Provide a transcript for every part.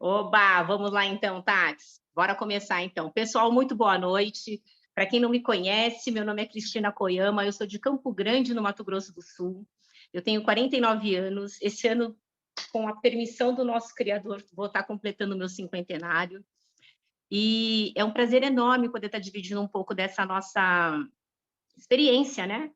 Oba, vamos lá então, Tati. Bora começar então. Pessoal, muito boa noite. Para quem não me conhece, meu nome é Cristina Koyama, eu sou de Campo Grande, no Mato Grosso do Sul. Eu tenho 49 anos. Esse ano, com a permissão do nosso criador, vou estar completando o meu cinquentenário. E é um prazer enorme poder estar dividindo um pouco dessa nossa experiência, né?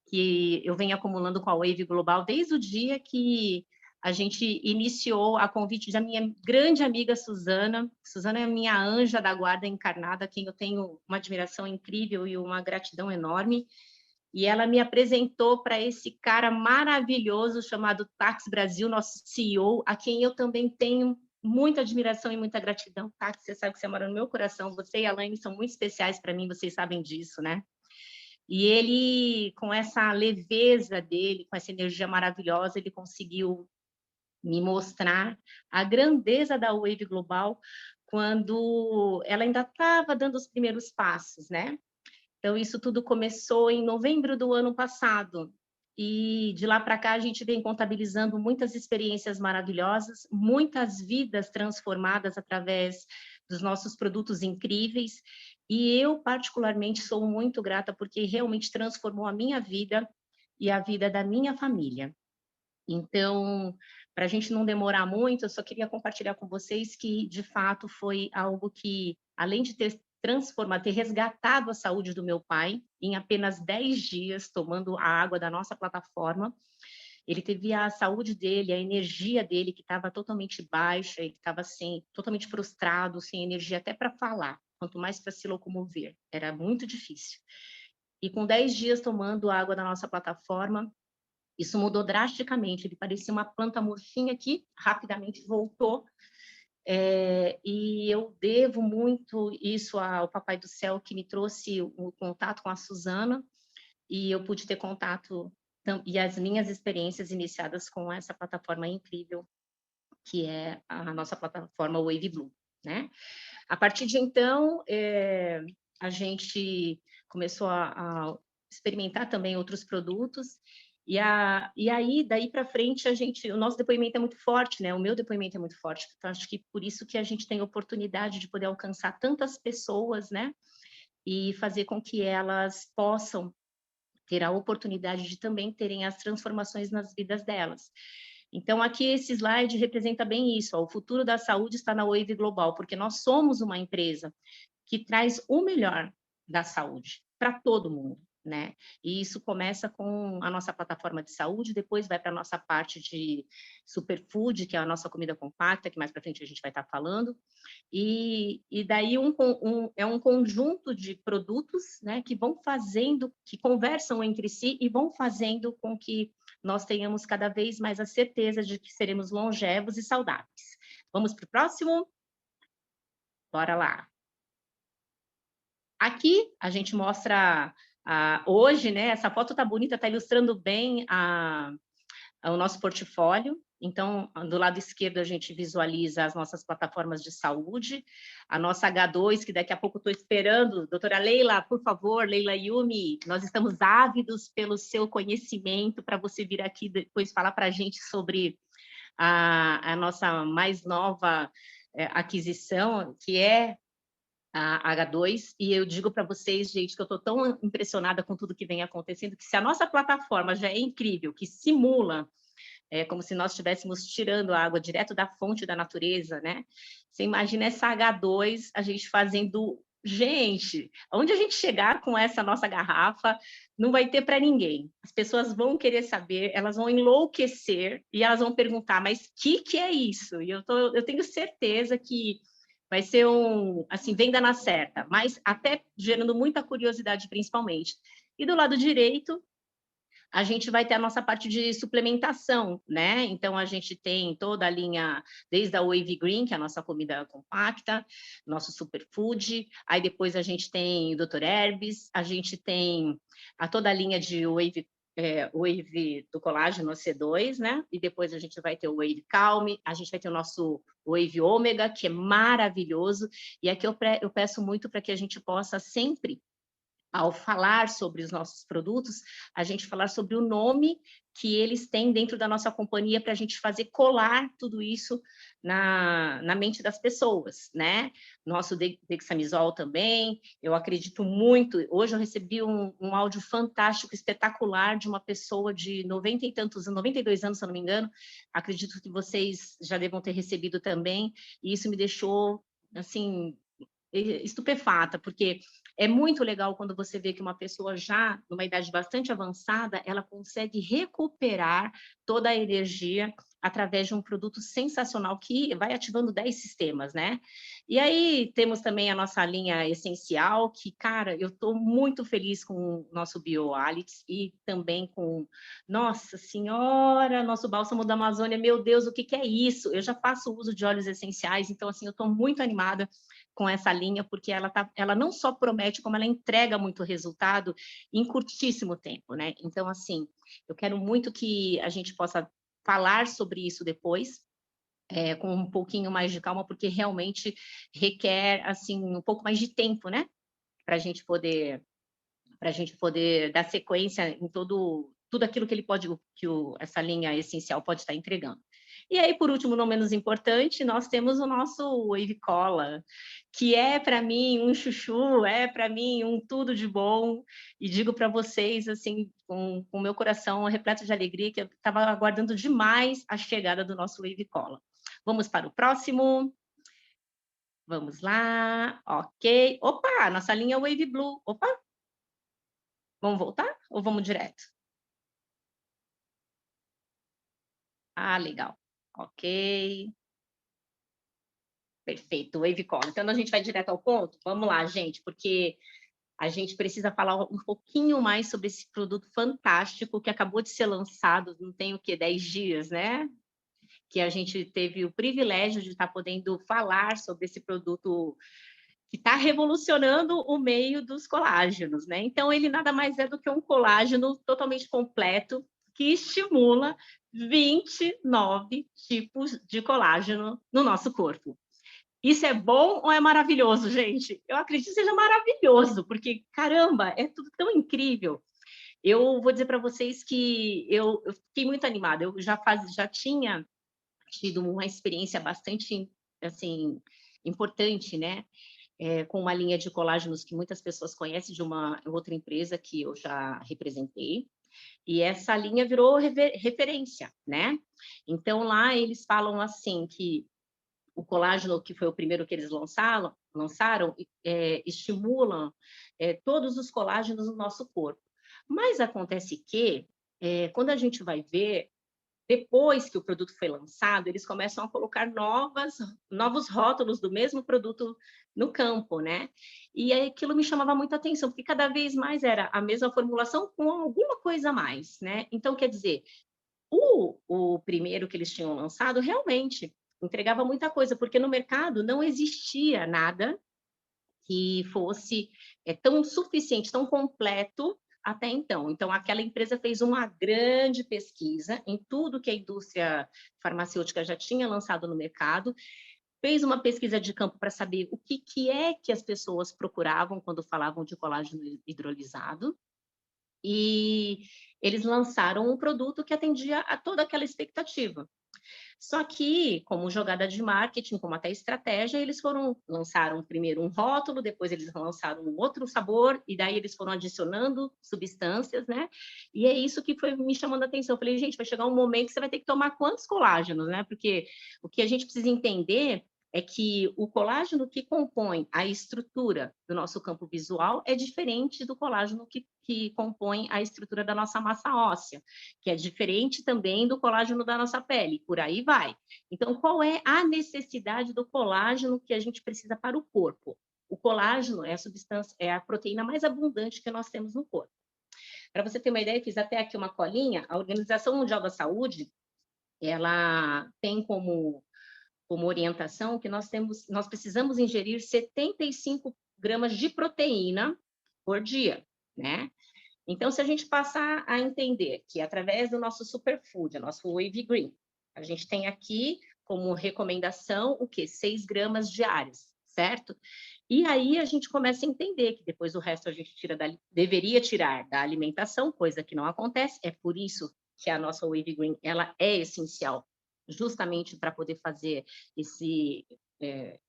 Que eu venho acumulando com a Wave Global desde o dia que a gente iniciou a convite da minha grande amiga Suzana. Suzana é minha anja da guarda encarnada, a quem eu tenho uma admiração incrível e uma gratidão enorme. E ela me apresentou para esse cara maravilhoso chamado Tax Brasil, nosso CEO, a quem eu também tenho muita admiração e muita gratidão. Tax, você sabe que você mora no meu coração, você e a Laine são muito especiais para mim, vocês sabem disso, né? E ele, com essa leveza dele, com essa energia maravilhosa, ele conseguiu me mostrar a grandeza da Wave Global quando ela ainda estava dando os primeiros passos, né? Então, isso tudo começou em novembro do ano passado. E de lá para cá, a gente vem contabilizando muitas experiências maravilhosas, muitas vidas transformadas através dos nossos produtos incríveis. E eu, particularmente, sou muito grata porque realmente transformou a minha vida e a vida da minha família. Então, para a gente não demorar muito, eu só queria compartilhar com vocês que, de fato, foi algo que, além de ter transformado, ter resgatado a saúde do meu pai, em apenas 10 dias, tomando a água da nossa plataforma, ele teve a saúde dele, a energia dele, que estava totalmente baixa, ele estava assim, totalmente prostrado, sem energia até para falar, quanto mais para se locomover. Era muito difícil. E com 10 dias tomando a água da nossa plataforma, isso mudou drasticamente, ele parecia uma planta murchinha que rapidamente voltou, e eu devo muito isso ao Papai do Céu, que me trouxe o contato com a Suzana, e eu pude ter contato, e as minhas experiências iniciadas com essa plataforma incrível, que é a nossa plataforma Wave Blue, né? A partir de então, a gente começou a experimentar também outros produtos, e aí, daí para frente, o nosso depoimento é muito forte, né? O meu depoimento é muito forte, então acho que por isso que a gente tem a oportunidade de poder alcançar tantas pessoas, né? E fazer com que elas possam ter a oportunidade de também terem as transformações nas vidas delas. Então, aqui esse slide representa bem isso, ó, o futuro da saúde está na Wave Global, porque nós somos uma empresa que traz o melhor da saúde para todo mundo, né? E isso começa com a nossa plataforma de saúde, depois vai para a nossa parte de superfood, que é a nossa comida compacta, que mais para frente a gente vai estar falando, e daí é um conjunto de produtos, né, que vão fazendo, que conversam entre si e vão fazendo com que nós tenhamos cada vez mais a certeza de que seremos longevos e saudáveis. Vamos para o próximo? Bora lá. Aqui a gente mostra hoje, né? Essa foto tá bonita, tá ilustrando bem o nosso portfólio. Então, do lado esquerdo, a gente visualiza as nossas plataformas de saúde, a nossa H2, que daqui a pouco estou esperando. Doutora Leila, por favor, Leila Yumi, nós estamos ávidos pelo seu conhecimento para você vir aqui depois falar para a gente sobre a nossa mais nova aquisição, que é a H2, e eu digo para vocês, gente, que eu estou tão impressionada com tudo que vem acontecendo, que se a nossa plataforma já é incrível, que simula como se nós estivéssemos tirando a água direto da fonte da natureza, né? Você imagina essa H2, a gente fazendo... Gente, onde a gente chegar com essa nossa garrafa, não vai ter para ninguém. As pessoas vão querer saber, elas vão enlouquecer e elas vão perguntar, mas o que é isso? E eu tenho certeza que vai ser assim, venda na certa, mas até gerando muita curiosidade, principalmente. E do lado direito, a gente vai ter a nossa parte de suplementação, né? Então, a gente tem toda a linha, desde a Wave Green, que é a nossa comida compacta, nosso superfood, aí depois a gente tem o Dr. Herbs, a gente tem toda a linha de Wave do colágeno C2, né? E depois a gente vai ter o Wave Calm, a gente vai ter o nosso Wave Ômega, que é maravilhoso, e aqui eu peço muito para que a gente possa sempre ao falar sobre os nossos produtos, a gente falar sobre o nome que eles têm dentro da nossa companhia para a gente fazer colar tudo isso na mente das pessoas, né? Nosso dexamisol também, eu acredito muito. Hoje eu recebi um áudio fantástico, espetacular, de uma pessoa de 90 e tantos, 92 anos, se eu não me engano. Acredito que vocês já devam ter recebido também, e isso me deixou, assim, estupefata, porque é muito legal quando você vê que uma pessoa já numa idade bastante avançada, ela consegue recuperar toda a energia através de um produto sensacional que vai ativando 10 sistemas, né? E aí temos também a nossa linha essencial, que, cara, eu estou muito feliz com o nosso BioAlix e também com, nossa senhora, nosso bálsamo da Amazônia, meu Deus, o que que é isso? Eu já faço uso de óleos essenciais, então, assim, eu estou muito animada com essa linha, porque ela não só promete, como ela entrega muito resultado em curtíssimo tempo, né? Então, assim, eu quero muito que a gente possa falar sobre isso depois, com um pouquinho mais de calma, porque realmente requer, assim, um pouco mais de tempo, né? Para a gente poder dar sequência em tudo aquilo que ele pode, essa linha essencial pode estar entregando. E aí, por último, não menos importante, nós temos o nosso Wave Cola, que é para mim um chuchu, é para mim um tudo de bom, e digo para vocês, assim, com o meu coração repleto de alegria, que eu estava aguardando demais a chegada do nosso Wave Cola. Vamos para o próximo. Vamos lá, ok. Opa, nossa linha Wave Blue. Opa, vamos voltar ou vamos direto? Ah, legal. Ok. Perfeito, Wave Call. Então, a gente vai direto ao ponto? Vamos lá, gente, porque a gente precisa falar um pouquinho mais sobre esse produto fantástico que acabou de ser lançado, não tem o quê? 10 dias, né? Que a gente teve o privilégio de estar podendo falar sobre esse produto que está revolucionando o meio dos colágenos, né? Então, ele nada mais é do que um colágeno totalmente completo que estimula 29 tipos de colágeno no nosso corpo. Isso é bom ou é maravilhoso, gente? Eu acredito que seja maravilhoso, porque, caramba, é tudo tão incrível. Eu vou dizer para vocês que eu fiquei muito animada. Eu já tinha tido uma experiência bastante, assim, importante, né? Com uma linha de colágenos que muitas pessoas conhecem de uma outra empresa que eu já representei. E essa linha virou referência, né? Então, lá eles falam assim que o colágeno, que foi o primeiro que eles lançaram estimulam todos os colágenos no nosso corpo. Mas acontece que, quando a gente vai ver, depois que o produto foi lançado, eles começam a colocar novos rótulos do mesmo produto no campo, né? E aí aquilo me chamava muita atenção, porque cada vez mais era a mesma formulação com alguma coisa a mais, né? Então, quer dizer, o primeiro que eles tinham lançado realmente entregava muita coisa, porque no mercado não existia nada que fosse tão suficiente, tão completo até então. Então, aquela empresa fez uma grande pesquisa em tudo que a indústria farmacêutica já tinha lançado no mercado, fez uma pesquisa de campo para saber o que é que as pessoas procuravam quando falavam de colágeno hidrolisado, e eles lançaram um produto que atendia a toda aquela expectativa. Só que, como jogada de marketing, como até estratégia, eles lançaram primeiro um rótulo, depois eles lançaram um outro sabor, e daí eles foram adicionando substâncias, né? E é isso que foi me chamando a atenção. Eu falei, gente, vai chegar um momento que você vai ter que tomar quantos colágenos, né? Porque o que a gente precisa entender é que o colágeno que compõe a estrutura do nosso campo visual é diferente do colágeno que compõe a estrutura da nossa massa óssea, que é diferente também do colágeno da nossa pele, por aí vai. Então, qual é a necessidade do colágeno que a gente precisa para o corpo? O colágeno é a substância, é a proteína mais abundante que nós temos no corpo. Para você ter uma ideia, fiz até aqui uma colinha, a Organização Mundial da Saúde, ela tem como orientação que nós precisamos ingerir 75 gramas de proteína por dia, né? Então, se a gente passar a entender que através do nosso superfood, nosso Wave Green, a gente tem aqui como recomendação o quê? 6 gramas diários. certo? E aí a gente começa a entender que depois o resto a gente deveria tirar da alimentação, coisa que não acontece. É por isso que a nossa Wave Green ela é essencial, justamente para poder fazer esse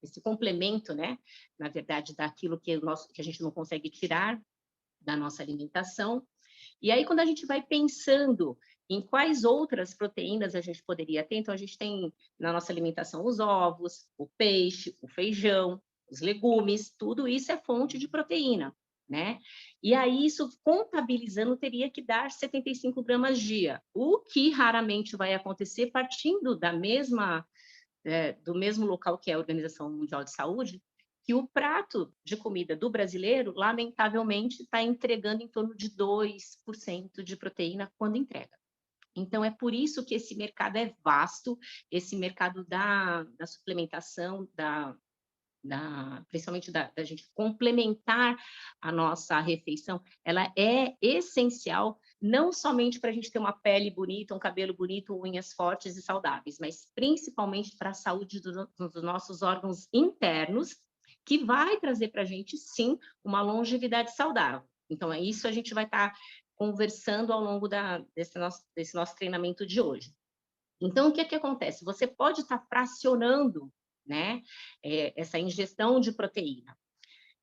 esse complemento, né? Na verdade, daquilo que a gente não consegue tirar da nossa alimentação. E aí, quando a gente vai pensando em quais outras proteínas a gente poderia ter, então a gente tem na nossa alimentação os ovos, o peixe, o feijão, os legumes, tudo isso é fonte de proteína, né? E aí, isso contabilizando, teria que dar 75 gramas dia, o que raramente vai acontecer partindo do mesmo local que é a Organização Mundial de Saúde, que o prato de comida do brasileiro, lamentavelmente, está entregando em torno de 2% de proteína quando entrega. Então, é por isso que esse mercado é vasto, esse mercado da suplementação, principalmente da gente complementar a nossa refeição, ela é essencial, não somente para a gente ter uma pele bonita, um cabelo bonito, unhas fortes e saudáveis, mas principalmente para a saúde dos nossos órgãos internos, que vai trazer para a gente, sim, uma longevidade saudável. Então, é isso que a gente vai estar conversando ao longo desse nosso treinamento de hoje. Então, o que é que acontece? Você pode estar fracionando, né, essa ingestão de proteína.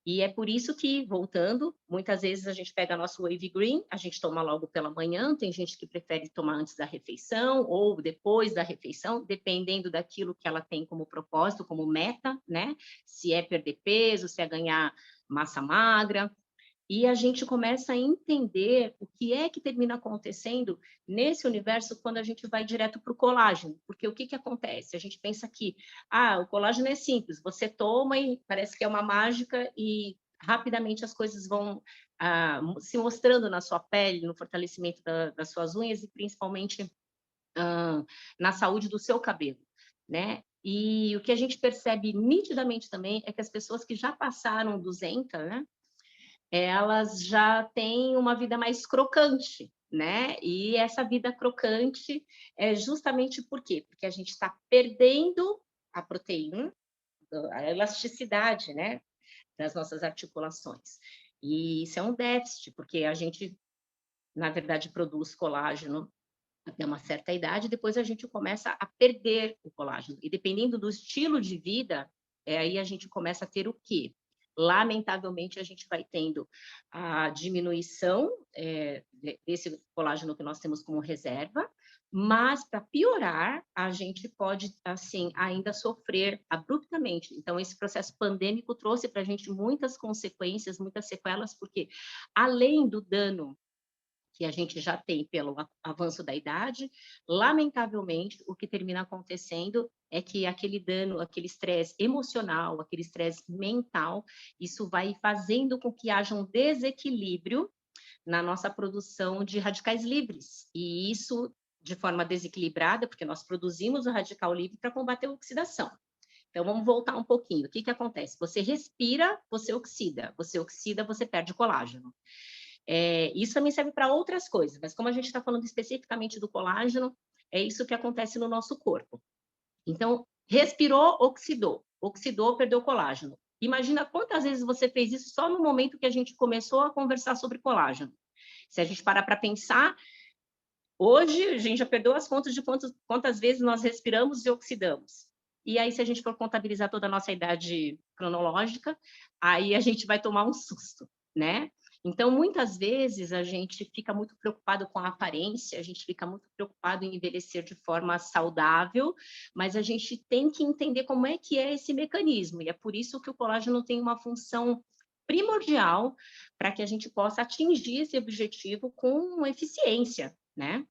E é por isso que, voltando, muitas vezes a gente pega nosso Wave Green, a gente toma logo pela manhã, tem gente que prefere tomar antes da refeição ou depois da refeição, dependendo daquilo que ela tem como propósito, como meta, né? Se é perder peso, se é ganhar massa magra. E a gente começa a entender o que é que termina acontecendo nesse universo quando a gente vai direto para o colágeno. Porque o que, que acontece? A gente pensa que o colágeno é simples, você toma e parece que é uma mágica e rapidamente as coisas vão se mostrando na sua pele, no fortalecimento das suas unhas e principalmente na saúde do seu cabelo, né? E o que a gente percebe nitidamente também é que as pessoas que já passaram 200, né? Elas já têm uma vida mais crocante, né? E essa vida crocante é justamente por quê? Porque a gente está perdendo a proteína, a elasticidade, né? Das nossas articulações. E isso é um déficit, porque a gente, na verdade, produz colágeno até uma certa idade, depois a gente começa a perder o colágeno. E dependendo do estilo de vida, aí a gente começa a ter o quê? Lamentavelmente, a gente vai tendo a diminuição desse colágeno que nós temos como reserva, mas para piorar, a gente pode, assim, ainda sofrer abruptamente. Então, esse processo pandêmico trouxe para a gente muitas consequências, muitas sequelas, porque além do dano que a gente já tem pelo avanço da idade, lamentavelmente, o que termina acontecendo é que aquele dano, aquele estresse emocional, aquele estresse mental, isso vai fazendo com que haja um desequilíbrio na nossa produção de radicais livres. E isso, de forma desequilibrada, porque nós produzimos o radical livre para combater a oxidação. Então, vamos voltar um pouquinho. O que, que acontece? Você respira, você oxida. Você oxida, você perde colágeno. Isso também serve para outras coisas, mas como a gente está falando especificamente do colágeno, é isso que acontece no nosso corpo. Então, respirou, oxidou. Oxidou, perdeu colágeno. Imagina quantas vezes você fez isso só no momento que a gente começou a conversar sobre colágeno. Se a gente parar para pensar, hoje a gente já perdeu as contas de quantas vezes nós respiramos e oxidamos. E aí, se a gente for contabilizar toda a nossa idade cronológica, aí a gente vai tomar um susto, né? Então, muitas vezes a gente fica muito preocupado com a aparência, a gente fica muito preocupado em envelhecer de forma saudável, mas a gente tem que entender como é que é esse mecanismo, e é por isso que o colágeno tem uma função primordial para que a gente possa atingir esse objetivo com eficiência, né?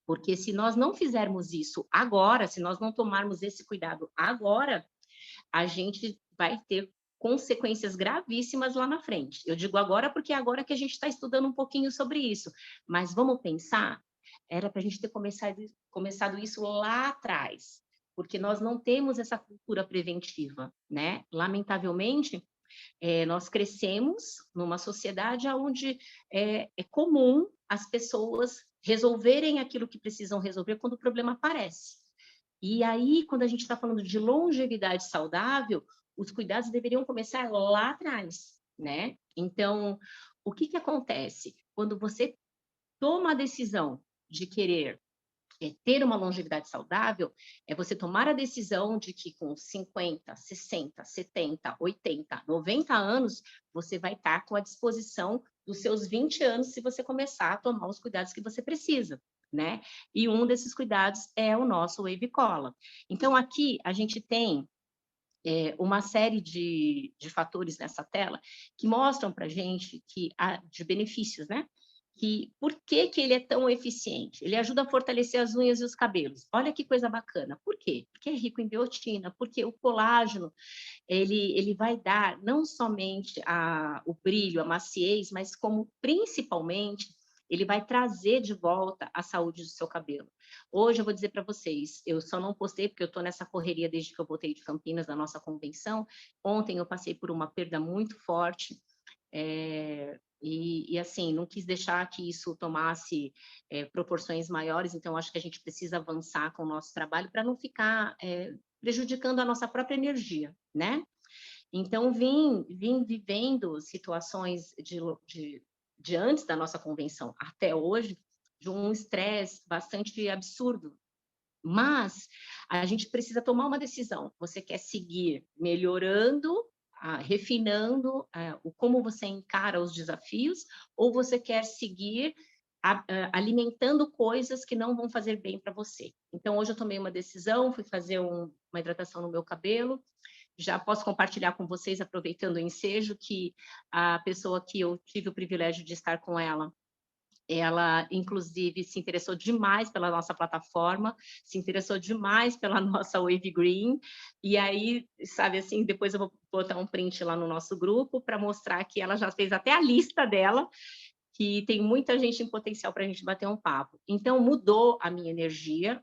Porque se nós não fizermos isso agora, se nós não tomarmos esse cuidado agora, a gente vai ter consequências gravíssimas lá na frente. Eu digo agora porque é agora que a gente está estudando um pouquinho sobre isso. Mas vamos pensar, era para a gente ter começado isso lá atrás, porque nós não temos essa cultura preventiva, né? Lamentavelmente, nós crescemos numa sociedade onde é comum as pessoas resolverem aquilo que precisam resolver quando o problema aparece. E aí, quando a gente está falando de longevidade saudável, os cuidados deveriam começar lá atrás, né? Então, o que que acontece? Quando você toma a decisão de querer ter uma longevidade saudável, é você tomar a decisão de que com 50, 60, 70, 80, 90 anos, você vai estar com a disposição dos seus 20 anos se você começar a tomar os cuidados que você precisa, né? E um desses cuidados é o nosso Wave Cola. Então, aqui a gente tem uma série de fatores nessa tela que mostram para a gente que de benefícios, né? Que por que que ele é tão eficiente? Ele ajuda a fortalecer as unhas e os cabelos. Olha que coisa bacana. Por quê? Porque é rico em biotina, porque o colágeno ele vai dar não somente o brilho, a maciez, mas como principalmente ele vai trazer de volta a saúde do seu cabelo. Hoje eu vou dizer para vocês, eu só não postei porque eu estou nessa correria desde que eu voltei de Campinas, da nossa convenção. Ontem eu passei por uma perda muito forte, assim, não quis deixar que isso tomasse proporções maiores, então acho que a gente precisa avançar com o nosso trabalho para não ficar prejudicando a nossa própria energia, né? Então, vim vivendo situações de antes da nossa convenção até hoje, de um estresse bastante absurdo. Mas a gente precisa tomar uma decisão. Você quer seguir melhorando, refinando o como você encara os desafios, ou você quer seguir alimentando coisas que não vão fazer bem para você? Então, hoje eu tomei uma decisão, fui fazer uma hidratação no meu cabelo. Já posso compartilhar com vocês, aproveitando o ensejo, que a pessoa que eu tive o privilégio de estar com ela, inclusive, se interessou demais pela nossa plataforma, se interessou demais pela nossa Wave Green, e aí, sabe assim, depois eu vou botar um print lá no nosso grupo para mostrar que ela já fez até a lista dela, que tem muita gente em potencial para a gente bater um papo. Então, mudou a minha energia,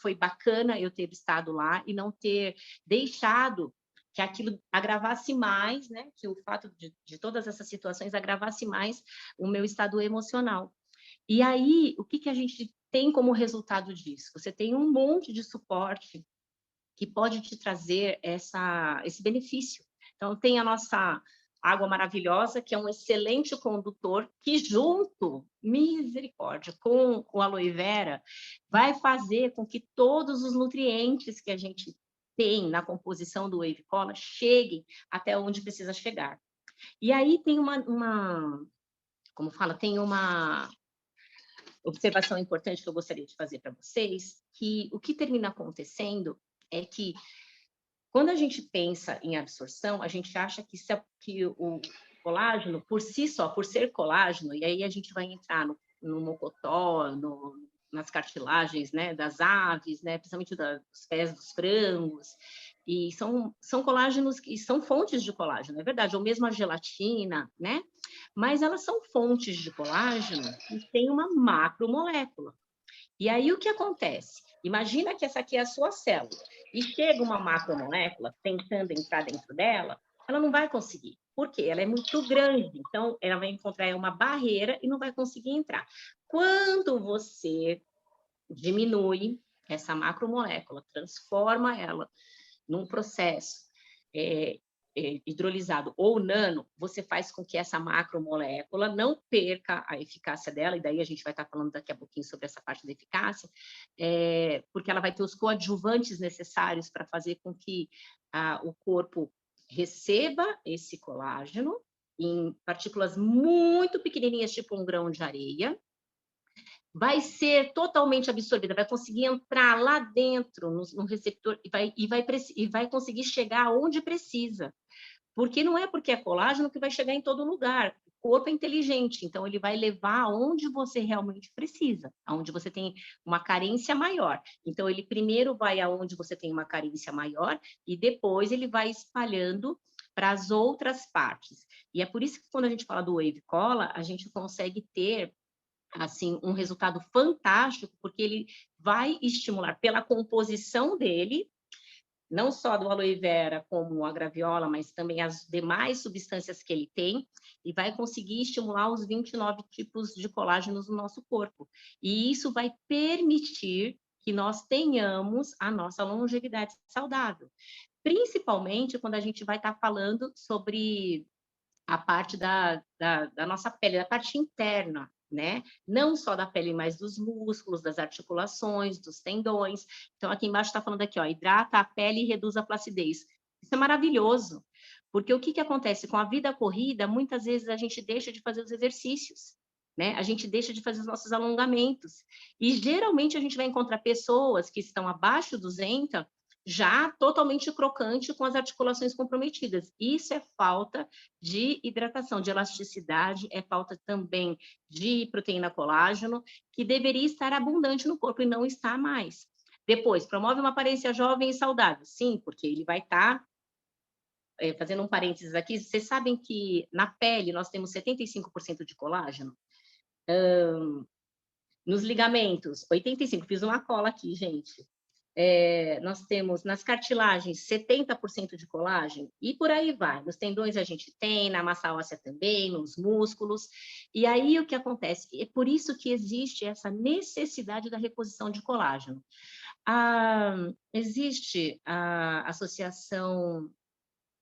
foi bacana eu ter estado lá e não ter deixado que aquilo agravasse mais, né? Que o fato de todas essas situações agravasse mais o meu estado emocional. E aí, o que que a gente tem como resultado disso? Você tem um monte de suporte que pode te trazer esse benefício. Então, tem a nossa água maravilhosa, que é um excelente condutor, que junto, misericórdia, com o aloe vera, vai fazer com que todos os nutrientes que a gente tem na composição do Wave Cola cheguem até onde precisa chegar. E aí tem como fala, tem uma observação importante que eu gostaria de fazer para vocês, que o que termina acontecendo é que quando a gente pensa em absorção, a gente acha que o colágeno, por si só, por ser colágeno, e aí a gente vai entrar no mocotó, nas cartilagens, né, das aves, né, principalmente dos pés dos frangos, e são colágenos que são fontes de colágeno, é verdade, ou mesmo a gelatina, né? Mas elas são fontes de colágeno e tem uma macromolécula. E aí o que acontece? Imagina que essa aqui é a sua célula e chega uma macromolécula tentando entrar dentro dela, ela não vai conseguir. Por quê? Ela é muito grande, então ela vai encontrar uma barreira e não vai conseguir entrar. Quando você diminui essa macromolécula, transforma ela num processo hidrolisado ou nano, você faz com que essa macromolécula não perca a eficácia dela, e daí a gente vai estar falando daqui a pouquinho sobre essa parte da eficácia, porque ela vai ter os coadjuvantes necessários para fazer com que o corpo receba esse colágeno em partículas muito pequenininhas, tipo um grão de areia, vai ser totalmente absorvida, vai conseguir entrar lá dentro no receptor e vai conseguir chegar onde precisa. Porque não é porque é colágeno que vai chegar em todo lugar. O corpo é inteligente, então ele vai levar aonde você realmente precisa, aonde você tem uma carência maior. Então ele primeiro vai aonde você tem uma carência maior e depois ele vai espalhando para as outras partes. E é por isso que quando a gente fala do Wave Cola, a gente consegue ter assim um resultado fantástico, porque ele vai estimular pela composição dele, não só do aloe vera como a graviola, mas também as demais substâncias que ele tem, e vai conseguir estimular os 29 tipos de colágenos no nosso corpo. E isso vai permitir que nós tenhamos a nossa longevidade saudável. principalmente quando a gente vai estar falando sobre a parte da nossa pele, da parte interna, né? Não só da pele, mas dos músculos, das articulações, dos tendões. Então, aqui embaixo está falando aqui, ó, hidrata a pele e reduz a flacidez. Isso é maravilhoso, porque o que que acontece com a vida corrida? Muitas vezes a gente deixa de fazer os exercícios, né? A gente deixa de fazer os nossos alongamentos. E geralmente a gente vai encontrar pessoas que estão abaixo do 200 já totalmente crocante com as articulações comprometidas. Isso é falta de hidratação, de elasticidade, é falta também de proteína colágeno, que deveria estar abundante no corpo e não está mais. Depois, promove uma aparência jovem e saudável. Sim, porque ele vai estar, fazendo um parênteses aqui, vocês sabem que na pele nós temos 75% de colágeno? Nos ligamentos, 85%, fiz uma cola aqui, gente. Nós temos nas cartilagens 70% de colágeno e por aí vai. Nos tendões a gente tem, na massa óssea também, nos músculos. E aí o que acontece? É por isso que existe essa necessidade da reposição de colágeno. Existe a Associação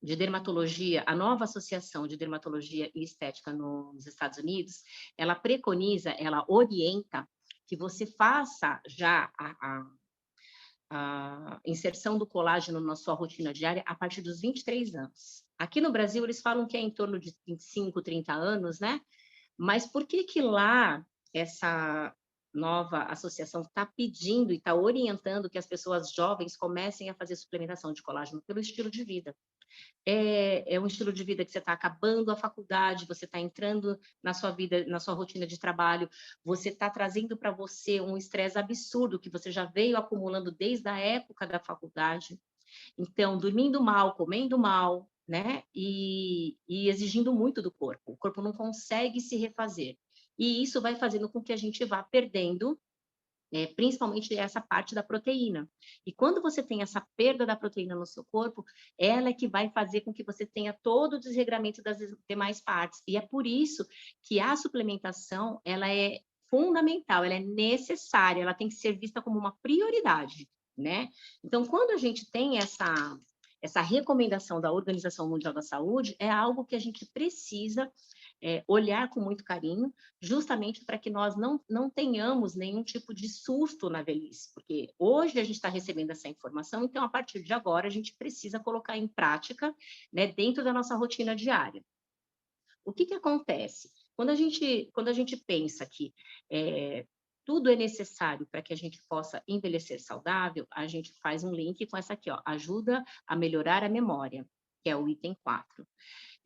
de Dermatologia, a nova Associação de Dermatologia e Estética nos Estados Unidos, ela preconiza, ela orienta que você faça já a inserção do colágeno na sua rotina diária a partir dos 23 anos. Aqui no Brasil, eles falam que é em torno de 25, 30 anos, né? Mas por que que lá essa nova associação está pedindo e está orientando que as pessoas jovens comecem a fazer suplementação de colágeno? Pelo estilo de vida. É um estilo de vida que você está acabando a faculdade, você está entrando na sua vida, na sua rotina de trabalho, você está trazendo para você um estresse absurdo que você já veio acumulando desde a época da faculdade. Então, dormindo mal, comendo mal, né? E exigindo muito do corpo. O corpo não consegue se refazer. E isso vai fazendo com que a gente vá perdendo principalmente essa parte da proteína. E quando você tem essa perda da proteína no seu corpo, ela é que vai fazer com que você tenha todo o desregramento das demais partes. E é por isso que a suplementação, ela é fundamental, ela é necessária, ela tem que ser vista como uma prioridade, né? Então, quando a gente tem essa recomendação da Organização Mundial da Saúde, é algo que a gente precisa olhar com muito carinho, justamente para que nós não tenhamos nenhum tipo de susto na velhice, porque hoje a gente está recebendo essa informação, então a partir de agora a gente precisa colocar em prática, né, dentro da nossa rotina diária. O que que acontece? Quando a gente pensa que tudo é necessário para que a gente possa envelhecer saudável, a gente faz um link com essa aqui, ó, ajuda a melhorar a memória, que é o item 4.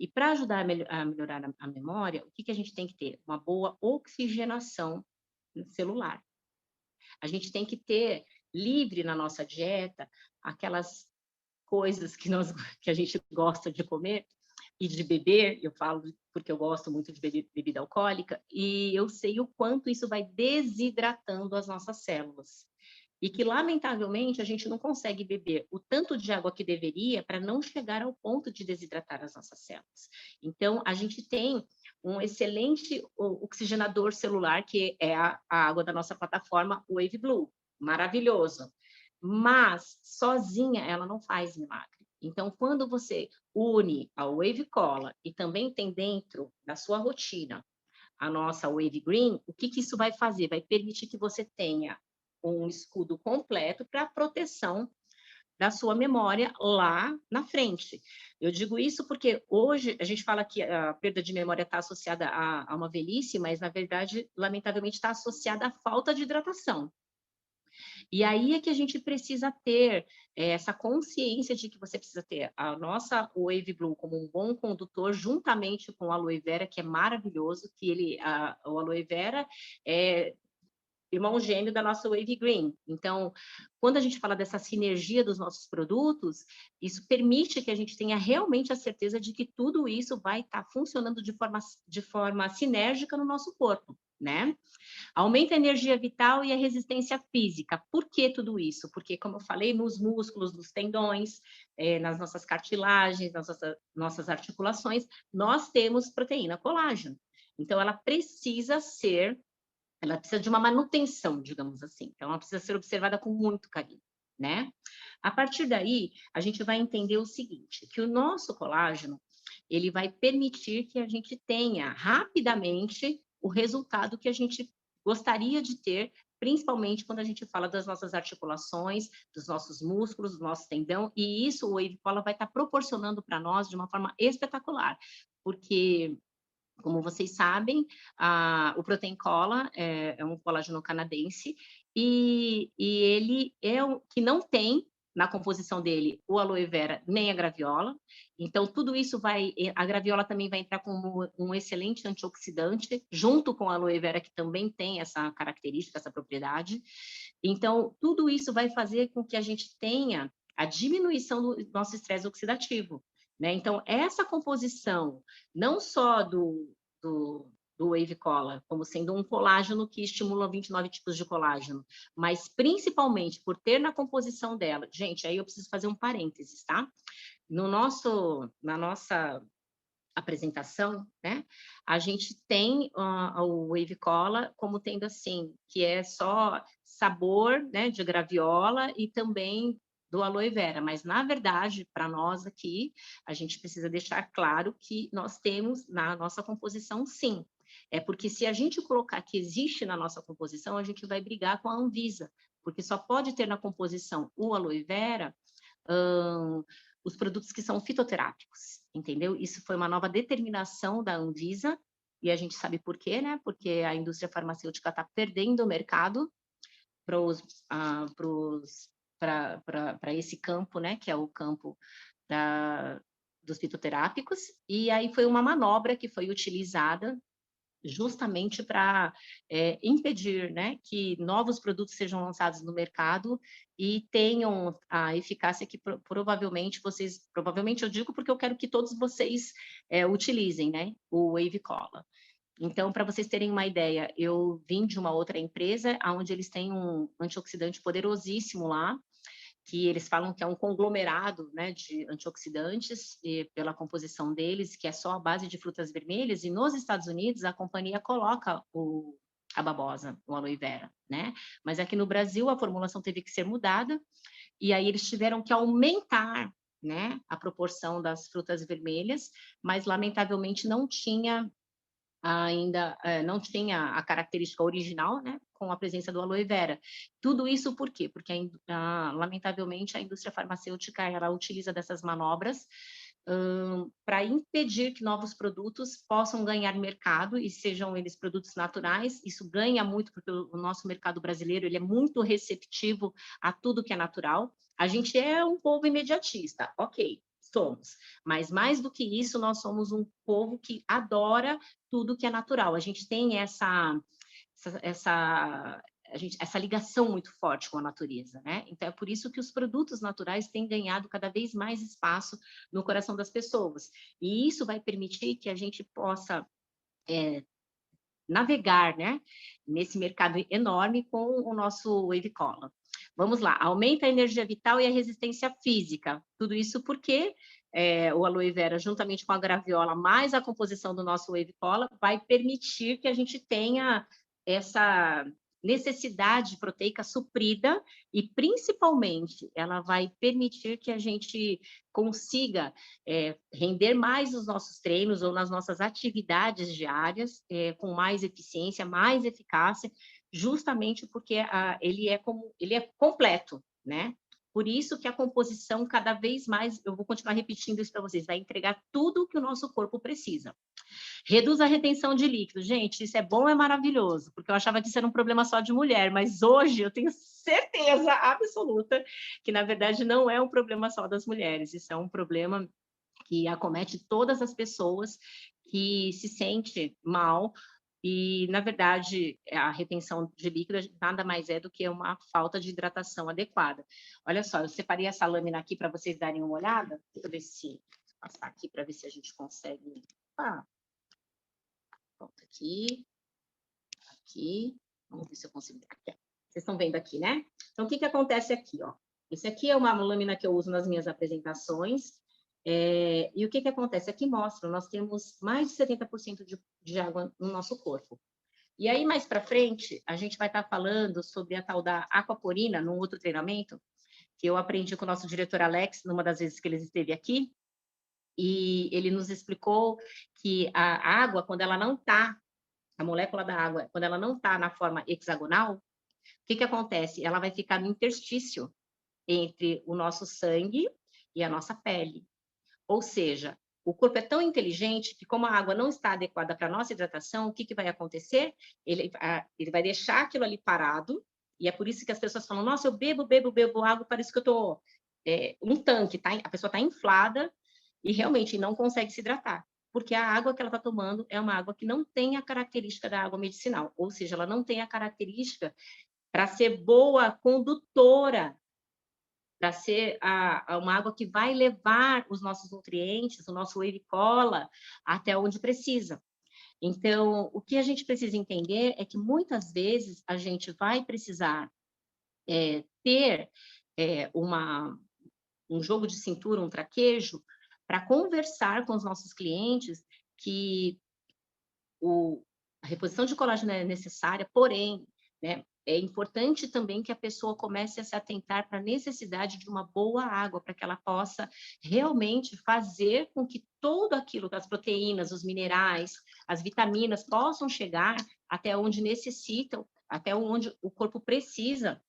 E para ajudar a melhorar a memória, o que que a gente tem que ter? Uma boa oxigenação celular. A gente tem que ter livre na nossa dieta aquelas coisas que a gente gosta de comer e de beber, eu falo porque eu gosto muito de bebida alcoólica, e eu sei o quanto isso vai desidratando as nossas células. E que, lamentavelmente, a gente não consegue beber o tanto de água que deveria para não chegar ao ponto de desidratar as nossas células. Então, a gente tem um excelente oxigenador celular, que é a água da nossa plataforma Wave Blue. Maravilhoso. Mas, sozinha, ela não faz milagre. Então, quando você une a Wave Cola e também tem dentro da sua rotina a nossa Wave Green, o que que isso vai fazer? Vai permitir que você tenha um escudo completo para proteção da sua memória lá na frente. Eu digo isso porque hoje a gente fala que a perda de memória está associada a uma velhice, mas na verdade, lamentavelmente, está associada à falta de hidratação. E aí é que a gente precisa ter essa consciência de que você precisa ter a nossa Wave Blue como um bom condutor, juntamente com o Aloe Vera, que é maravilhoso, que o Aloe Vera é irmão gêmeo da nossa Wave Green. Então, quando a gente fala dessa sinergia dos nossos produtos, isso permite que a gente tenha realmente a certeza de que tudo isso vai estar funcionando de forma sinérgica no nosso corpo, né? Aumenta a energia vital e a resistência física. Por que tudo isso? Porque, como eu falei, nos músculos, nos tendões, nas nossas cartilagens, nas nossas articulações, nós temos proteína colágeno. Então, ela precisa de uma manutenção, digamos assim. Então, ela precisa ser observada com muito carinho, né? A partir daí, a gente vai entender o seguinte, que o nosso colágeno, ele vai permitir que a gente tenha rapidamente o resultado que a gente gostaria de ter, principalmente quando a gente fala das nossas articulações, dos nossos músculos, do nosso tendão, e isso o Wave Cola vai estar proporcionando para nós de uma forma espetacular, porque como vocês sabem, o Protein Cola é um colágeno canadense e ele é o que não tem na composição dele o aloe vera nem a graviola. Então, tudo isso a graviola também vai entrar como um excelente antioxidante, junto com a aloe vera, que também tem essa característica, essa propriedade. Então, tudo isso vai fazer com que a gente tenha a diminuição do nosso estresse oxidativo, né? Então, essa composição, não só do Wave Cola, como sendo um colágeno que estimula 29 tipos de colágeno, mas principalmente por ter na composição dela, gente, aí eu preciso fazer um parênteses, tá? Na nossa apresentação, né, a gente tem o Wave Cola como tendo assim, que é só sabor, né, de graviola e também do aloe vera, mas na verdade, para nós aqui, a gente precisa deixar claro que nós temos na nossa composição, sim. É porque se a gente colocar que existe na nossa composição, a gente vai brigar com a Anvisa, porque só pode ter na composição o aloe vera, os produtos que são fitoterápicos, entendeu? Isso foi uma nova determinação da Anvisa, e a gente sabe por quê, né? Porque a indústria farmacêutica está perdendo o mercado para esse campo, né? Que é o campo dos fitoterápicos, e aí foi uma manobra que foi utilizada justamente para impedir, né, que novos produtos sejam lançados no mercado e tenham a eficácia que provavelmente eu digo porque eu quero que todos vocês utilizem, né, o Wave Cola. Então, para vocês terem uma ideia, eu vim de uma outra empresa, onde eles têm um antioxidante poderosíssimo lá, que eles falam que é um conglomerado, né, de antioxidantes pela composição deles, que é só a base de frutas vermelhas, e nos Estados Unidos a companhia coloca a babosa, o aloe vera, né? Mas aqui no Brasil a formulação teve que ser mudada, e aí eles tiveram que aumentar, né, a proporção das frutas vermelhas, mas lamentavelmente não tinha ainda não tinha a característica original, né, com a presença do aloe vera. Tudo isso por quê? Porque, lamentavelmente, a indústria farmacêutica ela utiliza dessas manobras para impedir que novos produtos possam ganhar mercado e sejam eles produtos naturais. Isso ganha muito porque o nosso mercado brasileiro ele é muito receptivo a tudo que é natural. A gente é um povo imediatista, ok, somos. Mas mais do que isso, nós somos um povo que adora tudo que é natural. A gente tem essa ligação muito forte com a natureza, né? Então é por isso que os produtos naturais têm ganhado cada vez mais espaço no coração das pessoas. E isso vai permitir que a gente possa navegar, né, nesse mercado enorme com o nosso Wave Cola. Vamos lá, aumenta a energia vital e a resistência física. Tudo isso porque o aloe vera, juntamente com a graviola, mais a composição do nosso Wave Cola, vai permitir que a gente tenha essa necessidade proteica suprida e, principalmente, ela vai permitir que a gente consiga render mais nos nossos treinos ou nas nossas atividades diárias, com mais eficiência, mais eficácia, justamente porque ele é completo, né? Por isso que a composição, cada vez mais, eu vou continuar repetindo isso para vocês, vai entregar tudo o que o nosso corpo precisa. Reduz a retenção de líquido. Gente, isso é bom, é maravilhoso, porque eu achava que isso era um problema só de mulher, mas hoje eu tenho certeza absoluta que, na verdade, não é um problema só das mulheres, isso é um problema que acomete todas as pessoas que se sente mal e, na verdade, a retenção de líquido nada mais é do que uma falta de hidratação adequada. Olha só, eu separei essa lâmina aqui para vocês darem uma olhada. Deixa eu ver se passar aqui para ver se a gente consegue. Pronto, aqui. Vamos ver se eu consigo. Aqui, vocês estão vendo aqui, né? Então, o que acontece aqui, ó? Esse aqui é uma lâmina que eu uso nas minhas apresentações. E o que acontece? Aqui mostra, nós temos mais de 70% de água no nosso corpo. E aí, mais para frente, a gente vai estar falando sobre a tal da aquaporina, num outro treinamento, que eu aprendi com o nosso diretor Alex, numa das vezes que ele esteve aqui, e ele nos explicou que a água, quando ela não está, a molécula da água, quando ela não está na forma hexagonal, o que que acontece? Ela vai ficar no interstício entre o nosso sangue e a nossa pele. Ou seja, o corpo é tão inteligente que, como a água não está adequada para a nossa hidratação, o que que vai acontecer? Ele vai deixar aquilo ali parado, e é por isso que as pessoas falam, nossa, eu bebo, bebo, bebo água, parece que eu estou um tanque, tá? A pessoa está inflada e realmente não consegue se hidratar, porque a água que ela está tomando é uma água que não tem a característica da água medicinal, ou seja, ela não tem a característica para ser boa condutora, para ser uma água que vai levar os nossos nutrientes, o nosso whey cola, até onde precisa. Então, o que a gente precisa entender é que muitas vezes a gente vai precisar ter um jogo de cintura, um traquejo, para conversar com os nossos clientes que a reposição de colágeno é necessária, porém, né, é importante também que a pessoa comece a se atentar para a necessidade de uma boa água, para que ela possa realmente fazer com que tudo aquilo, as proteínas, os minerais, as vitaminas possam chegar até onde necessitam, até onde o corpo precisa,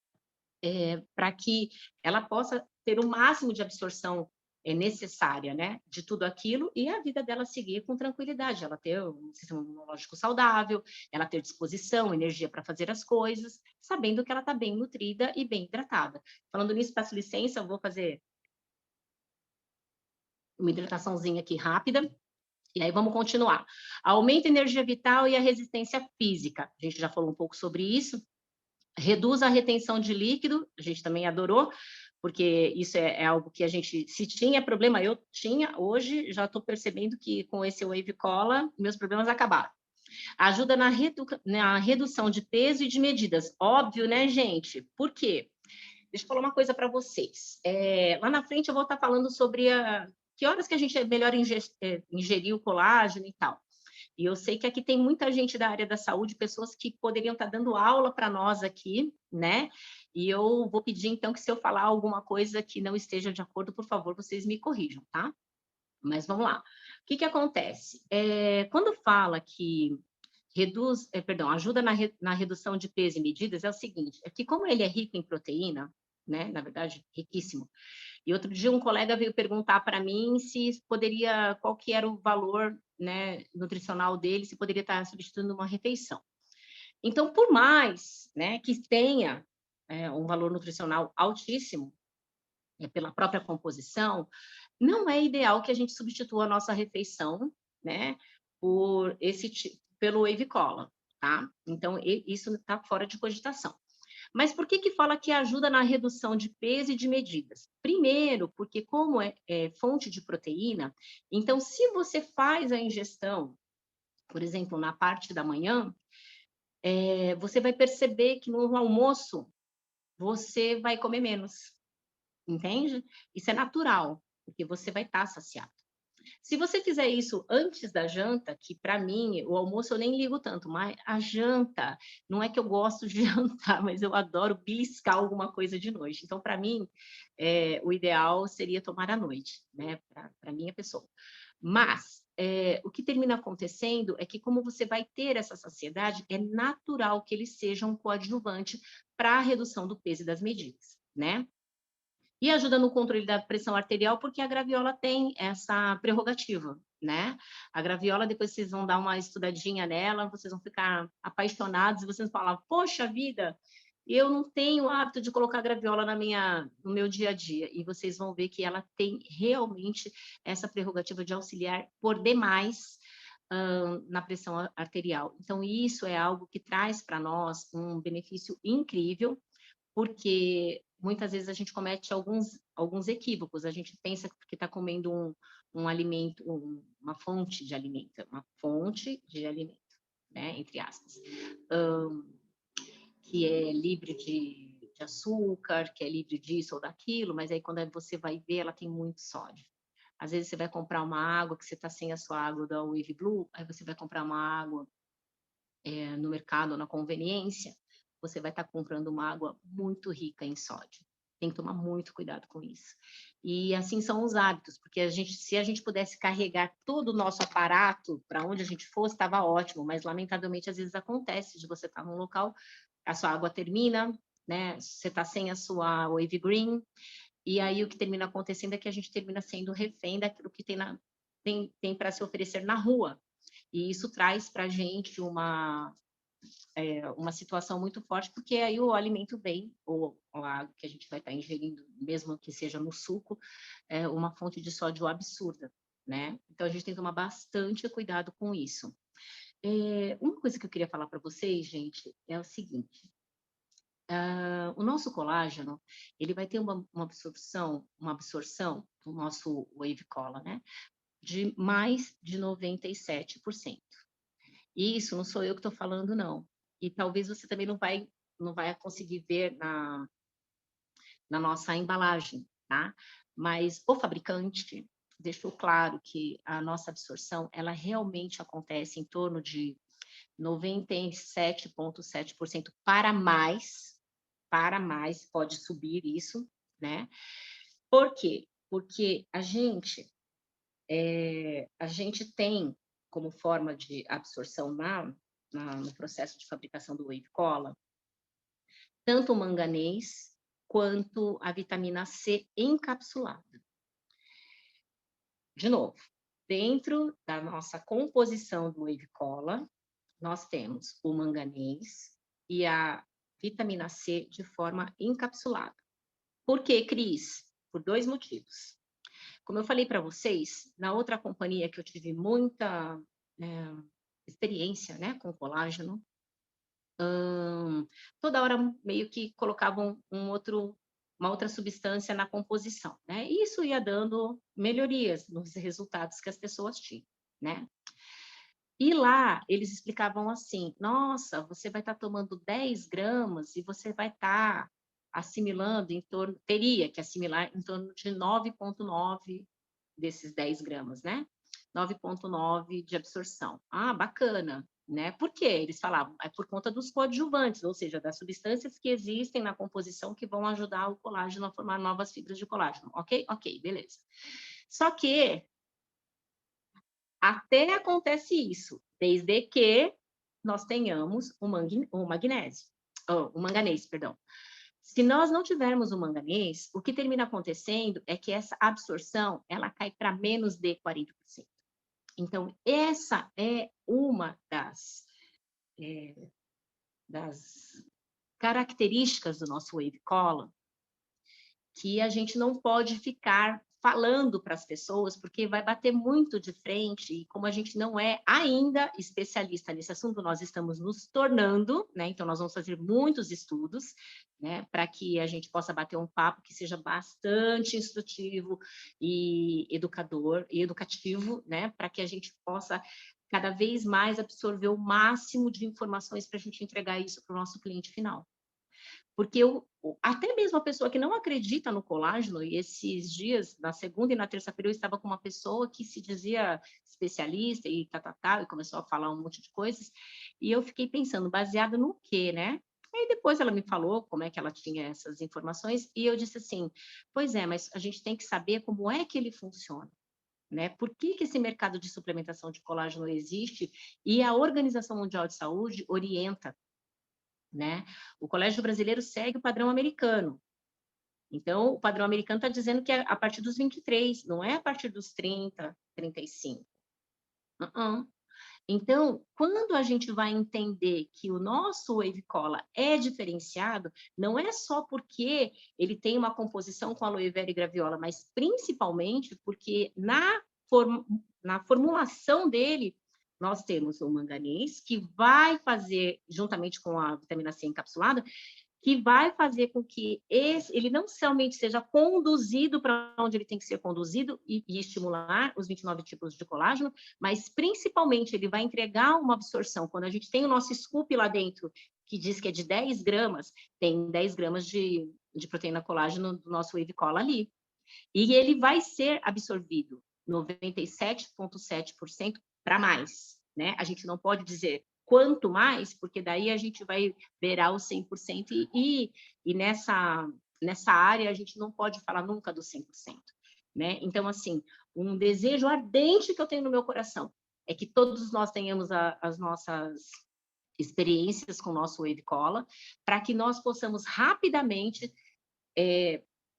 para que ela possa ter o máximo de absorção necessária, né, de tudo aquilo, e a vida dela seguir com tranquilidade, ela ter um sistema imunológico saudável, ela ter disposição, energia para fazer as coisas, sabendo que ela está bem nutrida e bem hidratada. Falando nisso, peço licença, eu vou fazer uma hidrataçãozinha aqui rápida, e aí vamos continuar. Aumenta a energia vital e a resistência física. A gente já falou um pouco sobre isso. Reduz a retenção de líquido, a gente também adorou, porque isso é algo que a gente, se tinha problema, eu tinha, hoje já estou percebendo que com esse Wave Cola, meus problemas acabaram. Ajuda na redução de peso e de medidas. Óbvio, né, gente? Por quê? Deixa eu falar uma coisa para vocês. Lá na frente eu vou estar falando sobre que horas que a gente é melhor ingerir o colágeno e tal. E eu sei que aqui tem muita gente da área da saúde, pessoas que poderiam estar dando aula para nós aqui, né? E eu vou pedir, então, que se eu falar alguma coisa que não esteja de acordo, por favor, vocês me corrijam, tá? Mas vamos lá. O que que acontece? Quando fala que ajuda na redução de peso e medidas, é o seguinte, é que como ele é rico em proteína, né? Na verdade, riquíssimo. E outro dia um colega veio perguntar para mim se poderia, qual que era o valor, né, nutricional dele, se poderia estar substituindo uma refeição. Então, por mais, né, que tenha um valor nutricional altíssimo, pela própria composição, não é ideal que a gente substitua a nossa refeição, né, pelo Whey Cola, tá? Então, isso está fora de cogitação. Mas por que que fala que ajuda na redução de peso e de medidas? Primeiro, porque como é fonte de proteína, então se você faz a ingestão, por exemplo, na parte da manhã, você vai perceber que no almoço você vai comer menos, entende? Isso é natural, porque você vai estar saciado. Se você fizer isso antes da janta, que para mim, o almoço eu nem ligo tanto, mas a janta, não é que eu gosto de jantar, mas eu adoro beliscar alguma coisa de noite. Então, para mim, o ideal seria tomar à noite, né? Para minha pessoa. Mas, o que termina acontecendo é que, como você vai ter essa saciedade, é natural que ele seja um coadjuvante para a redução do peso e das medidas, né? E ajuda no controle da pressão arterial, porque a graviola tem essa prerrogativa, né? A graviola, depois vocês vão dar uma estudadinha nela, vocês vão ficar apaixonados e vocês vão falar, poxa vida, eu não tenho o hábito de colocar graviola no meu dia a dia. E vocês vão ver que ela tem realmente essa prerrogativa de auxiliar por demais na pressão arterial. Então, isso é algo que traz para nós um benefício incrível, porque muitas vezes a gente comete alguns equívocos. A gente pensa que está comendo um alimento, uma fonte de alimento, né, entre aspas, que é livre de açúcar, que é livre disso ou daquilo, mas aí quando você vai ver, ela tem muito sódio. Às vezes você vai comprar uma água que você está sem a sua água da Wave Blue, aí você vai comprar uma água no mercado, na conveniência, você vai estar comprando uma água muito rica em sódio. Tem que tomar muito cuidado com isso. E assim são os hábitos, porque se a gente pudesse carregar todo o nosso aparato para onde a gente fosse, estava ótimo, mas lamentavelmente às vezes acontece de você estar num local, a sua água termina, né? Você está sem a sua Wave Green, e aí o que termina acontecendo é que a gente termina sendo refém daquilo que tem para se oferecer na rua. E isso traz para a gente uma situação muito forte, porque aí o alimento vem, ou a água que a gente vai estar ingerindo, mesmo que seja no suco, é uma fonte de sódio absurda, né? Então a gente tem que tomar bastante cuidado com isso. Uma coisa que eu queria falar para vocês, gente, é o seguinte: o nosso colágeno, ele vai ter uma absorção do nosso wave cola, né? De mais de 97%. E isso não sou eu que estou falando, não. E talvez você também não vai conseguir ver na nossa embalagem, tá? Mas o fabricante deixou claro que a nossa absorção, ela realmente acontece em torno de 97,7% para mais, pode subir isso, né? Por quê? Porque a gente tem como forma de absorção no processo de fabricação do whey cola, tanto o manganês quanto a vitamina C encapsulada. De novo, dentro da nossa composição do whey cola, nós temos o manganês e a vitamina C de forma encapsulada. Por quê, Cris? Por 2 motivos. Como eu falei para vocês, na outra companhia que eu tive muita experiência, né, com colágeno, toda hora meio que colocavam uma outra substância na composição, né? E isso ia dando melhorias nos resultados que as pessoas tinham, né? E lá eles explicavam assim: nossa, você vai estar tomando 10 gramas e você vai estar assimilando teria que assimilar em torno de 9,9 desses 10 gramas, né? 9,9 de absorção. Ah, bacana, né? Por quê? Eles falavam, é por conta dos coadjuvantes, ou seja, das substâncias que existem na composição que vão ajudar o colágeno a formar novas fibras de colágeno. Ok? Ok, beleza. Só que até acontece isso, desde que nós tenhamos o manganês, perdão. Se nós não tivermos o manganês, o que termina acontecendo é que essa absorção, ela cai para menos de 40%. Então, essa é uma das características do nosso wave cola, que a gente não pode ficar falando para as pessoas, porque vai bater muito de frente, e como a gente não é ainda especialista nesse assunto, nós estamos nos tornando, né? Então, nós vamos fazer muitos estudos, né? Para que a gente possa bater um papo que seja bastante instrutivo e educativo, né? Para que a gente possa cada vez mais absorver o máximo de informações para a gente entregar isso para o nosso cliente final. Porque até mesmo a pessoa que não acredita no colágeno, e esses dias, na segunda e na terça-feira, eu estava com uma pessoa que se dizia especialista e e começou a falar um monte de coisas, e eu fiquei pensando, baseado no quê, né? Aí depois ela me falou como é que ela tinha essas informações, e eu disse assim, pois é, mas a gente tem que saber como é que ele funciona. Né? Por que esse mercado de suplementação de colágeno existe e a Organização Mundial de Saúde orienta, né? O Colégio Brasileiro segue o padrão americano. Então, o padrão americano está dizendo que é a partir dos 23, não é a partir dos 30, 35. Então, quando a gente vai entender que o nosso wave cola é diferenciado, não é só porque ele tem uma composição com aloe vera e graviola, mas principalmente porque na formulação dele, nós temos o manganês, que vai fazer, juntamente com a vitamina C encapsulada, que vai fazer com que ele não somente seja conduzido para onde ele tem que ser conduzido e estimular os 29 tipos de colágeno, mas principalmente ele vai entregar uma absorção. Quando a gente tem o nosso scoop lá dentro, que diz que é de 10 gramas, tem 10 gramas de proteína colágeno do nosso wave cola ali. E ele vai ser absorvido 97,7% para mais, né? A gente não pode dizer quanto mais, porque daí a gente vai beirar os 100% e nessa área, a gente não pode falar nunca do 100%, né? Então, assim, um desejo ardente que eu tenho no meu coração é que todos nós tenhamos as nossas experiências com o nosso Wave Cola, para que nós possamos rapidamente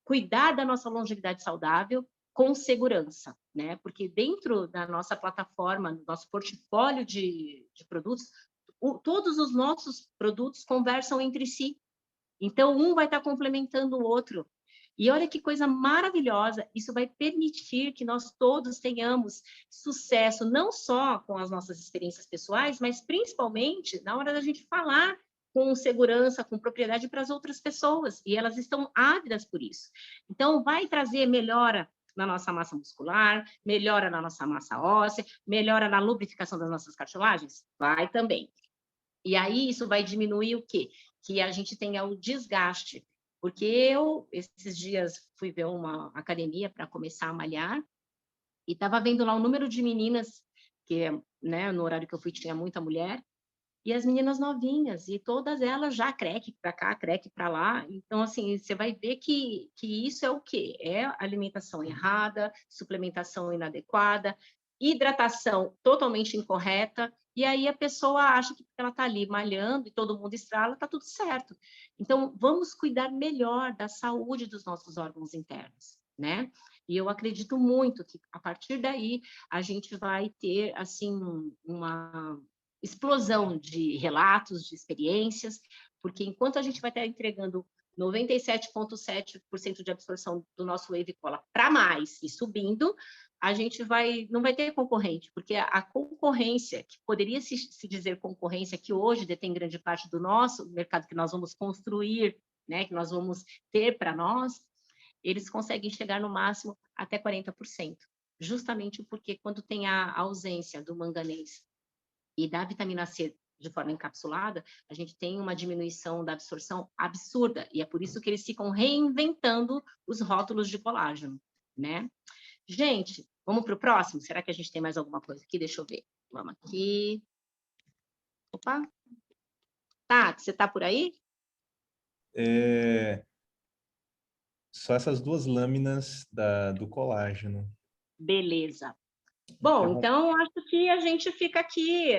cuidar da nossa longevidade saudável com segurança, né? Porque dentro da nossa plataforma, do nosso portfólio de produtos, todos os nossos produtos conversam entre si. Então, um vai estar complementando o outro. E olha que coisa maravilhosa, isso vai permitir que nós todos tenhamos sucesso, não só com as nossas experiências pessoais, mas principalmente na hora da gente falar com segurança, com propriedade para as outras pessoas, e elas estão ávidas por isso. Então, vai trazer melhora na nossa massa muscular, melhora na nossa massa óssea, melhora na lubrificação das nossas cartilagens? Vai também. E aí isso vai diminuir o quê? Que a gente tenha o desgaste. Porque eu, esses dias, fui ver uma academia para começar a malhar e estava vendo lá o número de meninas, que né, no horário que eu fui tinha muita mulher, e as meninas novinhas, e todas elas já creque para cá, creque para lá. Então, assim, você vai ver que isso é o quê? É alimentação errada, suplementação inadequada, hidratação totalmente incorreta, e aí a pessoa acha que ela está ali malhando e todo mundo estrala, está tudo certo. Então, vamos cuidar melhor da saúde dos nossos órgãos internos, né? E eu acredito muito que, a partir daí, a gente vai ter, assim, uma explosão de relatos, de experiências, porque enquanto a gente vai estar entregando 97,7% de absorção do nosso Wave Cola para mais e subindo, a gente não vai ter concorrente, porque a concorrência, que poderia se dizer concorrência, que hoje detém grande parte do nosso mercado que nós vamos construir, né, que nós vamos ter para nós, eles conseguem chegar no máximo até 40%, justamente porque quando tem a ausência do manganês e da vitamina C de forma encapsulada, a gente tem uma diminuição da absorção absurda, e é por isso que eles ficam reinventando os rótulos de colágeno, né? Gente, vamos para o próximo? Será que a gente tem mais alguma coisa aqui? Deixa eu ver. Vamos aqui. Opa! Tati, você está por aí? Só essas duas lâminas do colágeno. Beleza. Bom, então acho que a gente fica aqui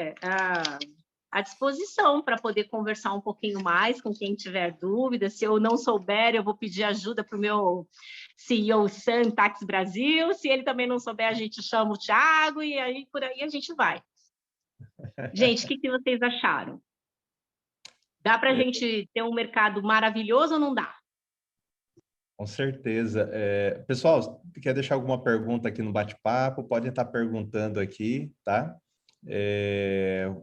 à disposição para poder conversar um pouquinho mais com quem tiver dúvida. Se eu não souber, eu vou pedir ajuda para o meu CEO Sam Tax Brasil. Se ele também não souber, a gente chama o Thiago e aí por aí a gente vai. Gente, o que vocês acharam? Dá para a gente ter um mercado maravilhoso ou não dá? Com certeza. Pessoal, quer deixar alguma pergunta aqui no bate-papo? Podem estar perguntando aqui, tá?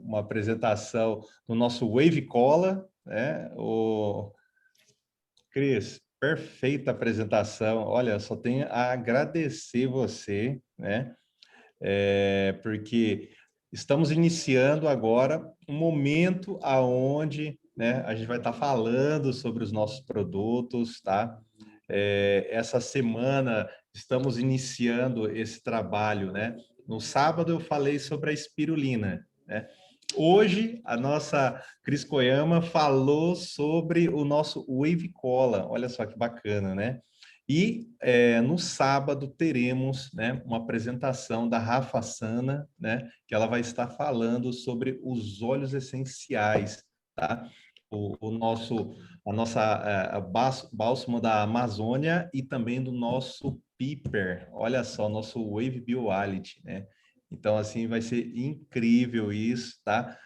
Uma apresentação do nosso Wave Cola, né? Cris, perfeita apresentação. Olha, só tenho a agradecer você, né? Porque estamos iniciando agora um momento aonde, né, a gente vai estar falando sobre os nossos produtos, tá? Essa semana estamos iniciando esse trabalho, né? No sábado eu falei sobre a espirulina, né? Hoje a nossa Cris Koyama falou sobre o nosso Wave Cola. Olha só que bacana, né? E no sábado teremos, né, uma apresentação da Rafa Sana, né, que ela vai estar falando sobre os óleos essenciais, tá? A nossa bálsamo da Amazônia e também do nosso Piper. Olha só, nosso Wave Bioality, né? Então, assim, vai ser incrível isso, tá?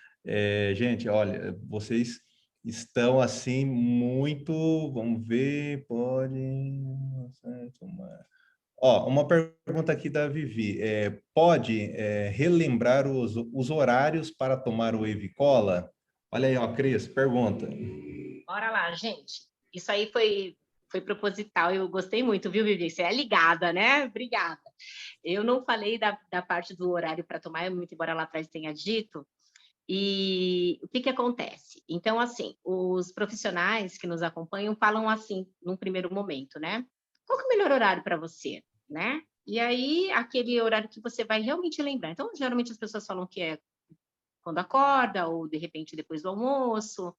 Gente, olha, vocês estão assim muito, vamos ver, pode. Ó, uma pergunta aqui da Vivi. Pode relembrar os horários para tomar o Wave Cola? Olha aí, ó, Cris, pergunta. Bora lá, gente. Isso aí foi proposital, eu gostei muito, viu, Vivi? Você é ligada, né? Obrigada. Eu não falei da parte do horário para tomar, muito embora lá atrás tenha dito. E o que acontece? Então, assim, os profissionais que nos acompanham falam assim, num primeiro momento, né? Qual que é o melhor horário para você, né? E aí, aquele horário que você vai realmente lembrar. Então, geralmente as pessoas falam que é quando acorda, ou de repente depois do almoço.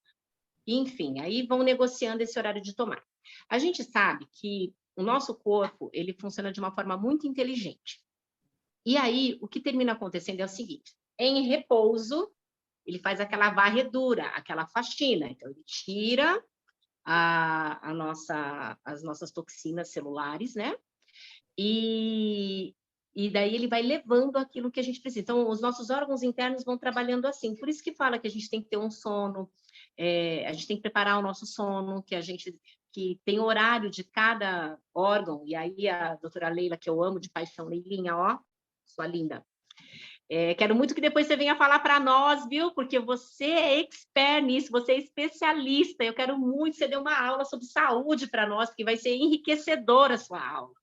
enfim, aí vão negociando esse horário de tomar. A gente sabe que o nosso corpo, ele funciona de uma forma muito inteligente. E aí, o que termina acontecendo é o seguinte, em repouso, ele faz aquela varredura, aquela faxina. Então, ele tira as nossas toxinas celulares, né? E daí ele vai levando aquilo que a gente precisa. Então, os nossos órgãos internos vão trabalhando assim. Por isso que fala que a gente tem que ter um sono, a gente tem que preparar o nosso sono, que tem horário de cada órgão. E aí a doutora Leila, que eu amo de paixão, Leilinha, ó, sua linda. Quero muito que depois você venha falar para nós, viu? Porque você é expert nisso, você é especialista. Eu quero muito que você dê uma aula sobre saúde para nós, porque vai ser enriquecedora a sua aula.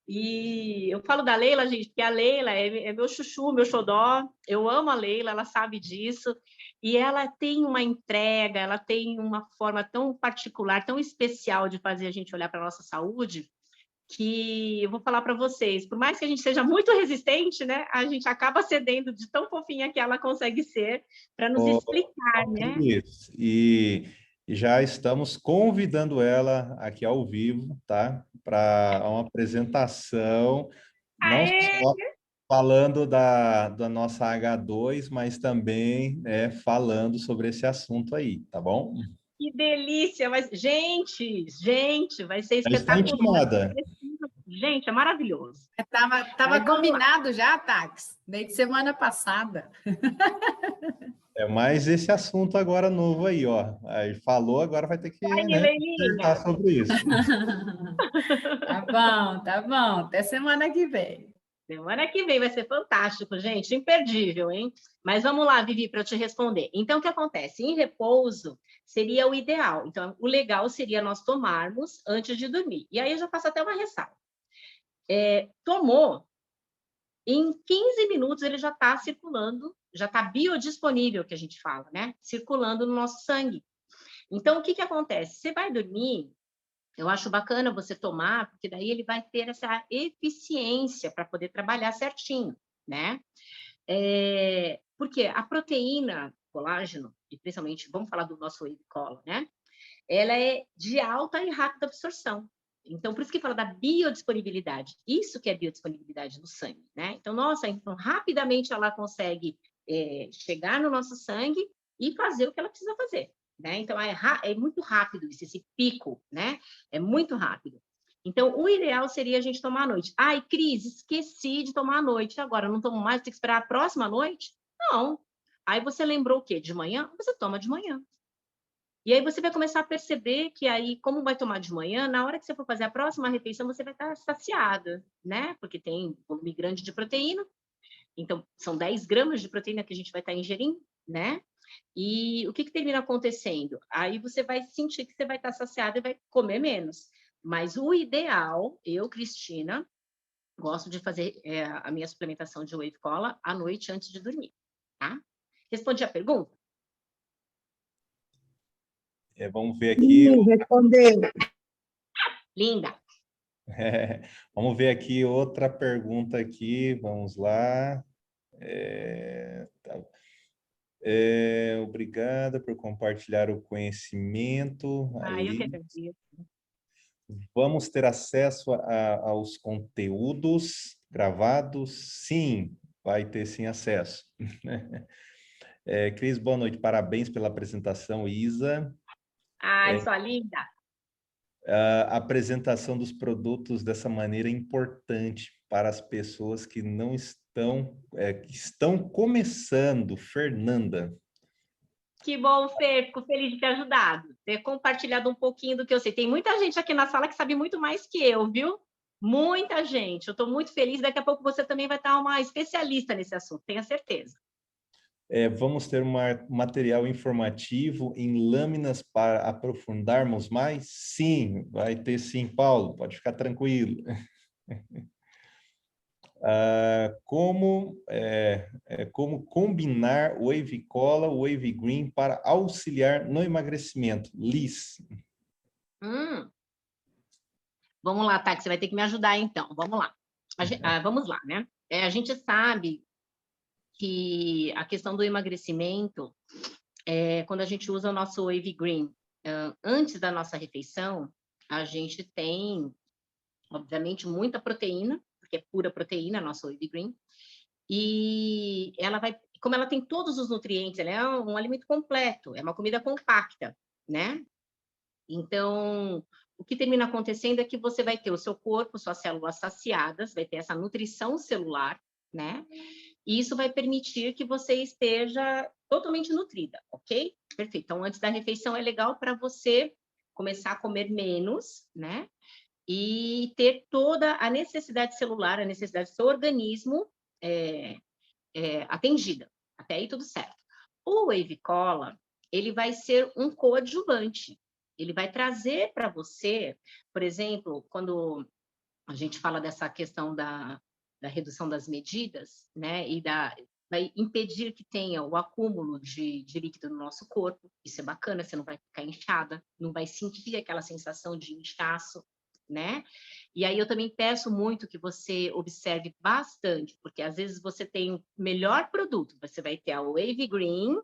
E eu falo da Leila, gente, porque a Leila é meu chuchu, meu xodó. Eu amo a Leila, ela sabe disso. E ela tem uma entrega, ela tem uma forma tão particular, tão especial de fazer a gente olhar para a nossa saúde, que eu vou falar para vocês, por mais que a gente seja muito resistente, né, a gente acaba cedendo de tão fofinha que ela consegue ser para nos explicar, né? Cris, e já estamos convidando ela aqui ao vivo, tá? Para uma apresentação, não Aê! só falando da nossa H2, mas também, né, falando sobre esse assunto aí, tá bom? Que delícia! Mas, gente, vai ser Já está espetacular. intimada. Gente, é maravilhoso. Tava combinado já, Tax, desde semana passada. É mais esse assunto agora novo aí, ó. Aí falou, agora vai ter que, Aí, né, Leilinha. dissertar sobre isso. Tá bom. Até semana que vem. Semana que vem vai ser fantástico, gente, imperdível, hein? Mas vamos lá, Vivi, para eu te responder. Então, o que acontece? Em repouso seria o ideal. Então, o legal seria nós tomarmos antes de dormir. E aí eu já faço até uma ressalva. Tomou, em 15 minutos ele já está circulando, já está biodisponível, que a gente fala, né? Circulando no nosso sangue. Então, o que acontece? Você vai dormir, eu acho bacana você tomar, porque daí ele vai ter essa eficiência para poder trabalhar certinho, né? Porque a proteína, colágeno, e principalmente, vamos falar do nosso whey cola, né? Ela é de alta e rápida absorção. Então, por isso que fala da biodisponibilidade. Isso que é biodisponibilidade no sangue, né? Então, nossa, então rapidamente ela consegue chegar no nosso sangue e fazer o que ela precisa fazer, né? Então, é muito rápido isso, esse pico, né? É muito rápido. Então, o ideal seria a gente tomar à noite. Ai, Cris, esqueci de tomar à noite. Agora, não tomo mais, tem que esperar a próxima noite? Não. Aí você lembrou o quê? De manhã? Você toma de manhã. E aí você vai começar a perceber que aí, como vai tomar de manhã, na hora que você for fazer a próxima refeição, você vai estar saciada, né? Porque tem volume grande de proteína. Então, são 10 gramas de proteína que a gente vai estar ingerindo, né? E o que termina acontecendo? Aí você vai sentir que você vai estar saciada e vai comer menos. Mas o ideal, eu, Cristina, gosto de fazer a minha suplementação de whey cola à noite antes de dormir, tá? Respondi a pergunta? Vamos ver aqui. Sim, respondeu. Linda. Vamos ver aqui outra pergunta aqui. Vamos lá. Tá. Obrigada por compartilhar o conhecimento. Eu que agradeço. Vamos ter acesso aos conteúdos gravados? Sim, vai ter sim acesso. Cris, boa noite. Parabéns pela apresentação, Isa. Ai, sua linda. A apresentação dos produtos dessa maneira é importante para as pessoas que não estão, que estão começando. Fernanda. Que bom, Fer, fico feliz de ter ajudado, ter compartilhado um pouquinho do que eu sei. Tem muita gente aqui na sala que sabe muito mais que eu, viu? Muita gente. Eu estou muito feliz. Daqui a pouco você também vai estar uma especialista nesse assunto, tenha certeza. Vamos ter um material informativo em lâminas para aprofundarmos mais? Sim, vai ter sim, Paulo, pode ficar tranquilo. Como combinar o Wave Cola, o Wave Green para auxiliar no emagrecimento? Liz. Vamos lá, tá, que você vai ter que me ajudar então. Vamos lá. Vamos lá, né? A gente sabe que a questão do emagrecimento, quando a gente usa o nosso Wave Green antes da nossa refeição, a gente tem, obviamente, muita proteína, porque é pura proteína, a nossa Wave Green, e ela vai, como ela tem todos os nutrientes, ela é um alimento completo, é uma comida compacta, né? Então, o que termina acontecendo é que você vai ter o seu corpo, suas células saciadas, vai ter essa nutrição celular, né? E isso vai permitir que você esteja totalmente nutrida, ok? Perfeito. Então, antes da refeição é legal para você começar a comer menos, né? E ter toda a necessidade celular, a necessidade do seu organismo atendida. Até aí tudo certo. O Wave Cola, ele vai ser um coadjuvante. Ele vai trazer para você, por exemplo, quando a gente fala dessa questão da redução das medidas, né, vai impedir que tenha o acúmulo de líquido no nosso corpo. Isso é bacana, você não vai ficar inchada, não vai sentir aquela sensação de inchaço, né? E aí eu também peço muito que você observe bastante, porque às vezes você tem o melhor produto, você vai ter a Wave Green,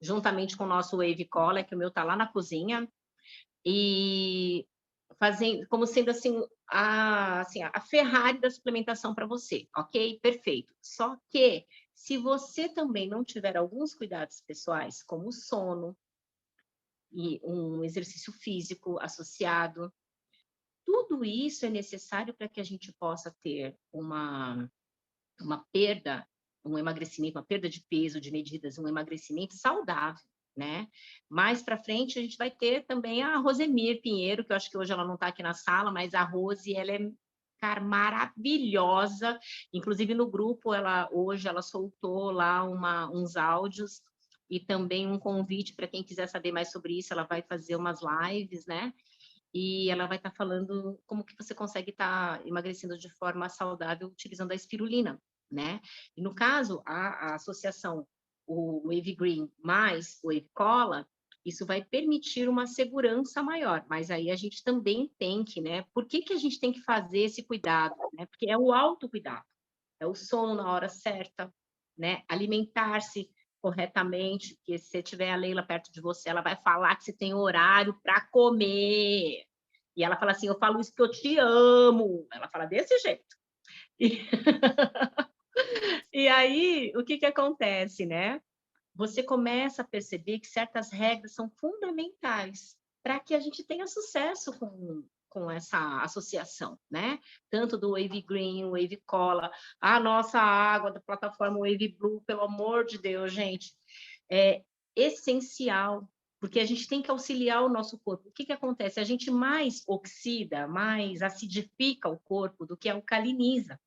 juntamente com o nosso Wave Cola, que o meu tá lá na cozinha, e fazendo como sendo assim a Ferrari da suplementação para você, ok? Perfeito. Só que se você também não tiver alguns cuidados pessoais, como o sono e um exercício físico associado, tudo isso é necessário para que a gente possa ter uma perda, um emagrecimento, uma perda de peso, de medidas, um emagrecimento saudável, né? Mais para frente a gente vai ter também a Rosemir Pinheiro, que eu acho que hoje ela não está aqui na sala, mas a Rose, ela é, cara, maravilhosa. Inclusive no grupo, hoje ela soltou lá uns áudios e também um convite para quem quiser saber mais sobre isso, ela vai fazer umas lives, né? E ela vai estar falando como que você consegue estar emagrecendo de forma saudável utilizando a espirulina, né? E no caso, a associação, o Wave Green mais o Wave Cola, isso vai permitir uma segurança maior, mas aí a gente também tem que, né? Por que a gente tem que fazer esse cuidado, né? Porque é o autocuidado, é o sono na hora certa, né? Alimentar-se corretamente, porque se você tiver a Leila perto de você, ela vai falar que você tem horário para comer. E ela fala assim, eu falo isso que eu te amo. Ela fala desse jeito. E, e aí, o que acontece, né? Você começa a perceber que certas regras são fundamentais para que a gente tenha sucesso com essa associação, né? Tanto do Wave Green, Wave Cola, a nossa água da plataforma Wave Blue, pelo amor de Deus, gente, é essencial, porque a gente tem que auxiliar o nosso corpo. O que acontece? A gente mais oxida, mais acidifica o corpo do que alcaliniza.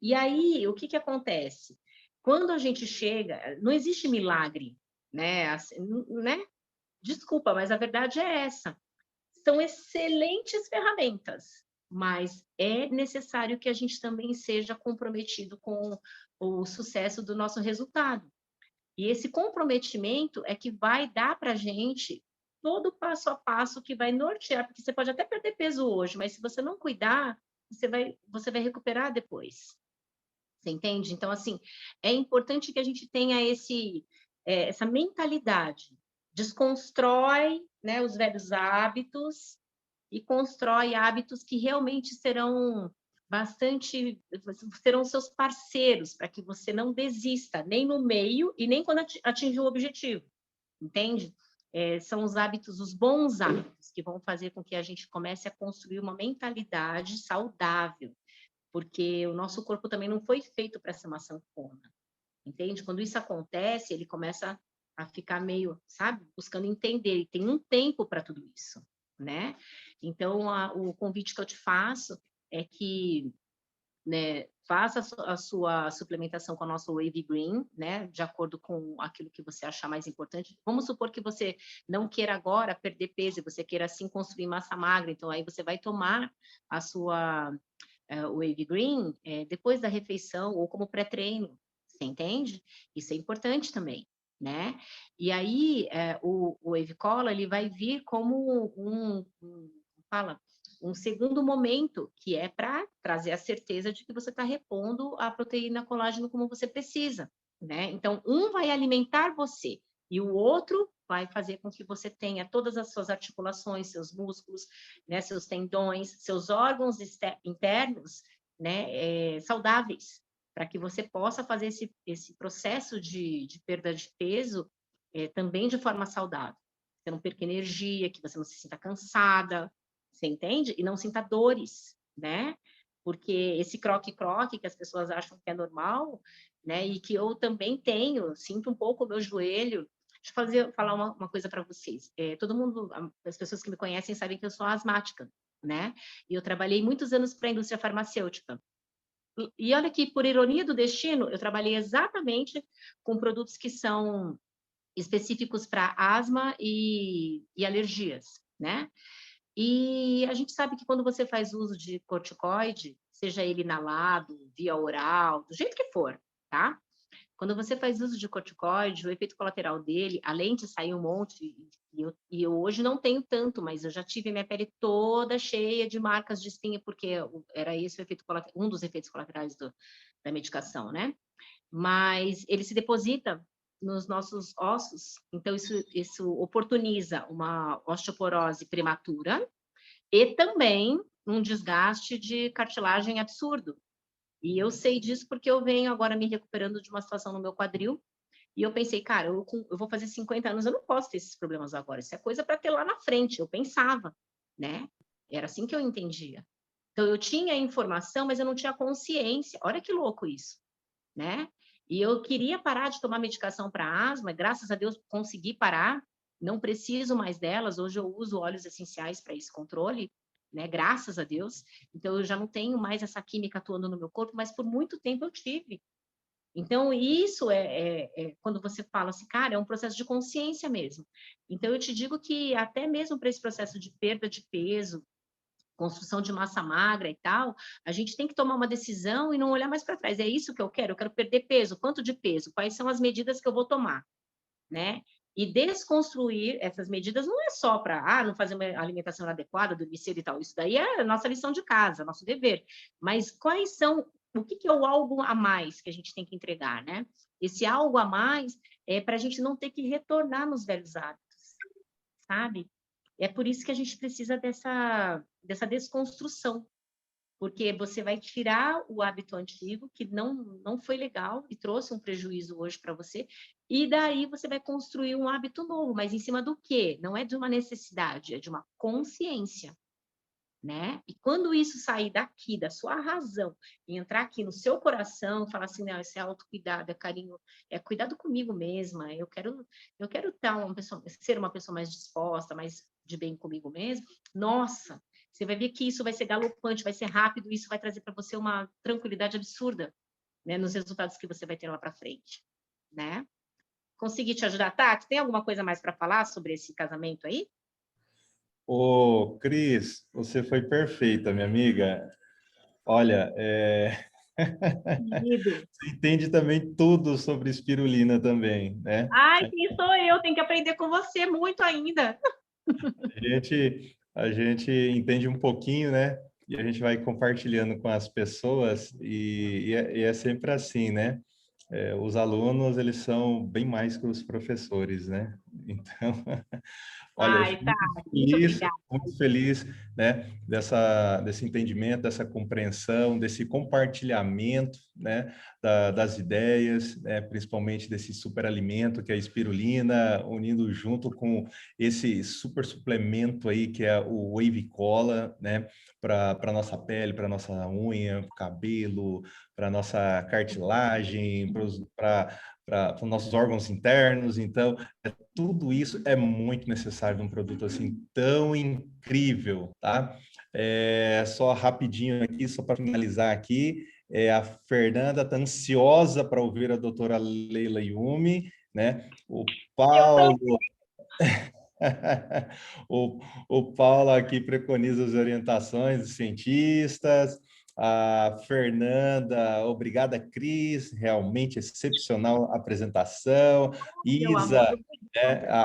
E aí, o que acontece? Quando a gente chega, não existe milagre, né? Assim, né? Desculpa, mas a verdade é essa. São excelentes ferramentas, mas é necessário que a gente também seja comprometido com o sucesso do nosso resultado. E esse comprometimento é que vai dar para a gente todo o passo a passo que vai nortear, porque você pode até perder peso hoje, mas se você não cuidar, você vai recuperar depois. Você entende? Então, assim, é importante que a gente tenha essa mentalidade. Desconstrói, né, os velhos hábitos e constrói hábitos que realmente serão seus parceiros para que você não desista, nem no meio e nem quando atingir o objetivo, entende? São os hábitos, os bons hábitos, que vão fazer com que a gente comece a construir uma mentalidade saudável, porque o nosso corpo também não foi feito para ser uma sanfona, entende? Quando isso acontece, ele começa a ficar meio, sabe, buscando entender, e tem um tempo para tudo isso, né? Então, o convite que eu te faço é que, né, faça a sua suplementação com a nossa Wave Green, né, de acordo com aquilo que você achar mais importante. Vamos supor que você não queira agora perder peso, você queira, assim, construir massa magra, então aí você vai tomar a sua Wave Green depois da refeição ou como pré-treino, você entende? Isso é importante também, né? E aí o Wave Cola, ele vai vir como um segundo momento, que é para trazer a certeza de que você está repondo a proteína colágeno como você precisa, né? Então, um vai alimentar você, E o outro vai fazer com que você tenha todas as suas articulações, seus músculos, né, seus tendões, seus órgãos internos, né, saudáveis, para que você possa fazer esse processo de perda de peso também de forma saudável. Você não perca energia, que você não se sinta cansada, você entende? E não sinta dores, né? Porque esse croque-croque que as pessoas acham que é normal, né? E que eu também tenho, sinto um pouco o meu joelho. Deixa eu falar uma coisa para vocês. Todo mundo, as pessoas que me conhecem sabem que eu sou asmática, né? E eu trabalhei muitos anos para a indústria farmacêutica. E olha que, por ironia do destino, eu trabalhei exatamente com produtos que são específicos para asma e alergias, né? E a gente sabe que quando você faz uso de corticoide, seja ele inalado, via oral, do jeito que for, tá? Quando você faz uso de corticoide, o efeito colateral dele, além de sair um monte, e eu hoje não tenho tanto, mas eu já tive minha pele toda cheia de marcas de espinha, porque era esse o efeito um dos efeitos colaterais da medicação, né? Mas ele se deposita nos nossos ossos, então isso oportuniza uma osteoporose prematura e também um desgaste de cartilagem absurdo. E eu sei disso porque eu venho agora me recuperando de uma situação no meu quadril, e eu pensei, cara, eu vou fazer 50 anos, eu não posso ter esses problemas agora, isso é coisa para ter lá na frente, eu pensava, né? Era assim que eu entendia. Então, eu tinha informação, mas eu não tinha consciência. Olha que louco isso, né? E eu queria parar de tomar medicação para asma, graças a Deus consegui parar, não preciso mais delas, hoje eu uso óleos essenciais para esse controle, né? Graças a Deus. Então eu já não tenho mais essa química atuando no meu corpo, mas por muito tempo eu tive. Então isso quando você fala assim, cara, é um processo de consciência mesmo. Então eu te digo que até mesmo para esse processo de perda de peso, construção de massa magra e tal, a gente tem que tomar uma decisão e não olhar mais para trás. É isso que eu quero perder peso. Quanto de peso? Quais são as medidas que eu vou tomar, né? E desconstruir essas medidas não é só para não fazer uma alimentação adequada, dormir cedo e tal. Isso daí é a nossa lição de casa, nosso dever. Mas quais são, o que é o algo a mais que a gente tem que entregar, né? Esse algo a mais é para a gente não ter que retornar nos velhos hábitos, sabe? É por isso que a gente precisa dessa desconstrução, porque você vai tirar o hábito antigo, que não foi legal e trouxe um prejuízo hoje para você, e daí você vai construir um hábito novo, mas em cima do quê? Não é de uma necessidade, é de uma consciência, né? E quando isso sair daqui, da sua razão, e entrar aqui no seu coração, falar assim, não, esse é autocuidado, é carinho, é cuidado comigo mesma, eu quero estar ser uma pessoa mais disposta, mais de bem comigo mesmo, nossa, você vai ver que isso vai ser galopante, vai ser rápido, isso vai trazer para você uma tranquilidade absurda, né, nos resultados que você vai ter lá para frente, né? Consegui te ajudar, Tati? Tem alguma coisa mais para falar sobre esse casamento aí? Ô, Cris, você foi perfeita, minha amiga. Olha, Querido. você entende também tudo sobre espirulina também, né? Ai, quem sou eu? Tenho que aprender com você muito ainda. A gente entende um pouquinho, né? E a gente vai compartilhando com as pessoas e é sempre assim, né? Os alunos, eles são bem mais que os professores, né? Então, olha, eu Ai, tá. Muito obrigada. muito feliz, né, desse entendimento, dessa compreensão, desse compartilhamento, né, das ideias, né, principalmente desse superalimento que é a espirulina, unindo junto com esse super suplemento aí que é o Wave Cola, né, para a nossa pele, para nossa unha, cabelo, para nossa cartilagem, para os nossos órgãos internos. Então, tudo isso é muito necessário num produto assim tão incrível, tá? Só rapidinho aqui, só para finalizar aqui, a Fernanda está ansiosa para ouvir a doutora Leila Yumi, né? O Paulo... o Paulo aqui preconiza as orientações dos cientistas. A Fernanda, obrigada, Cris, realmente excepcional apresentação. Meu amor, Isa,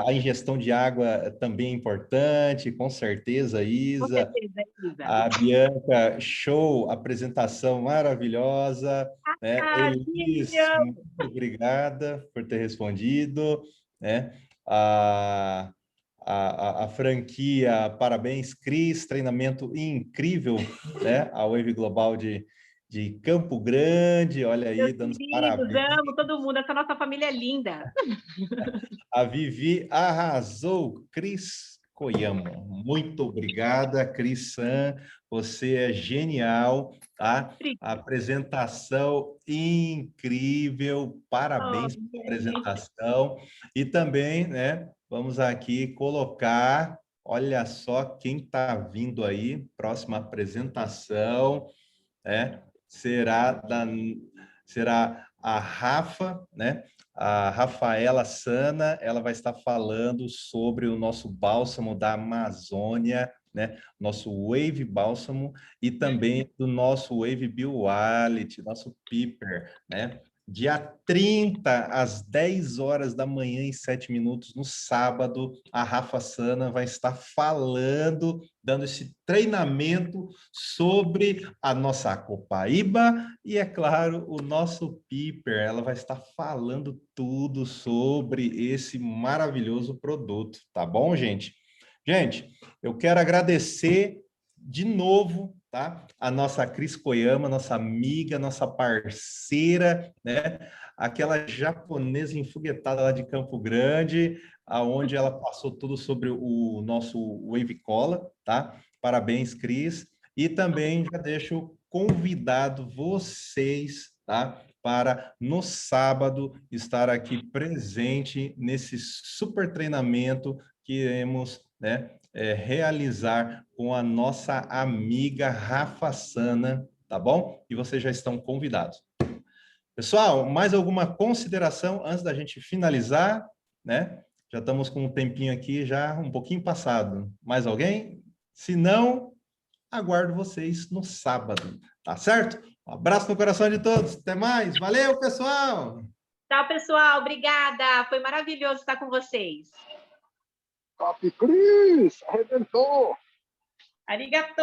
a ingestão de água também é importante, com certeza, com Isa. certeza, Isa. A Bianca, show, apresentação maravilhosa. Né? Ah, Elis, muito obrigada por ter respondido. né? A franquia Parabéns, Cris, treinamento incrível, né? A Wave Global de Campo Grande, olha aí, Meus dando queridos, parabéns. amo todo mundo, essa nossa família é linda. A Vivi arrasou, Cris Koyama. Muito obrigada, Cris San. Você é genial, tá? A apresentação incrível. Parabéns pela apresentação. E também, né, vamos aqui colocar, olha só quem está vindo aí, próxima apresentação, né? Será a Rafa, né? A Rafaela Sana, ela vai estar falando sobre o nosso bálsamo da Amazônia, né? Nosso Wave Bálsamo e também do nosso Wave Bioality, nosso Piper, né? Dia 30, às 10 horas da manhã e 7 minutos, no sábado, a Rafa Sana vai estar falando, dando esse treinamento sobre a nossa Copaíba e, é claro, o nosso Piper. Ela vai estar falando tudo sobre esse maravilhoso produto, tá bom, gente? Gente, eu quero agradecer de novo, tá? A nossa Cris Koyama, nossa amiga, nossa parceira, né? Aquela japonesa enfoguetada lá de Campo Grande, aonde ela passou tudo sobre o nosso Wave Cola, tá? Parabéns, Cris. E também já deixo convidado vocês, tá? Para no sábado estar aqui presente nesse super treinamento que iremos, né, realizar com a nossa amiga Rafa Sana, tá bom? E vocês já estão convidados. Pessoal, mais alguma consideração antes da gente finalizar, né? Já estamos com um tempinho aqui, já um pouquinho passado. Mais alguém? Se não, aguardo vocês no sábado, tá certo? Um abraço no coração de todos. Até mais. Valeu, pessoal! Tchau, pessoal. Obrigada. Foi maravilhoso estar com vocês. Top Cris, arrebentou! Arigato!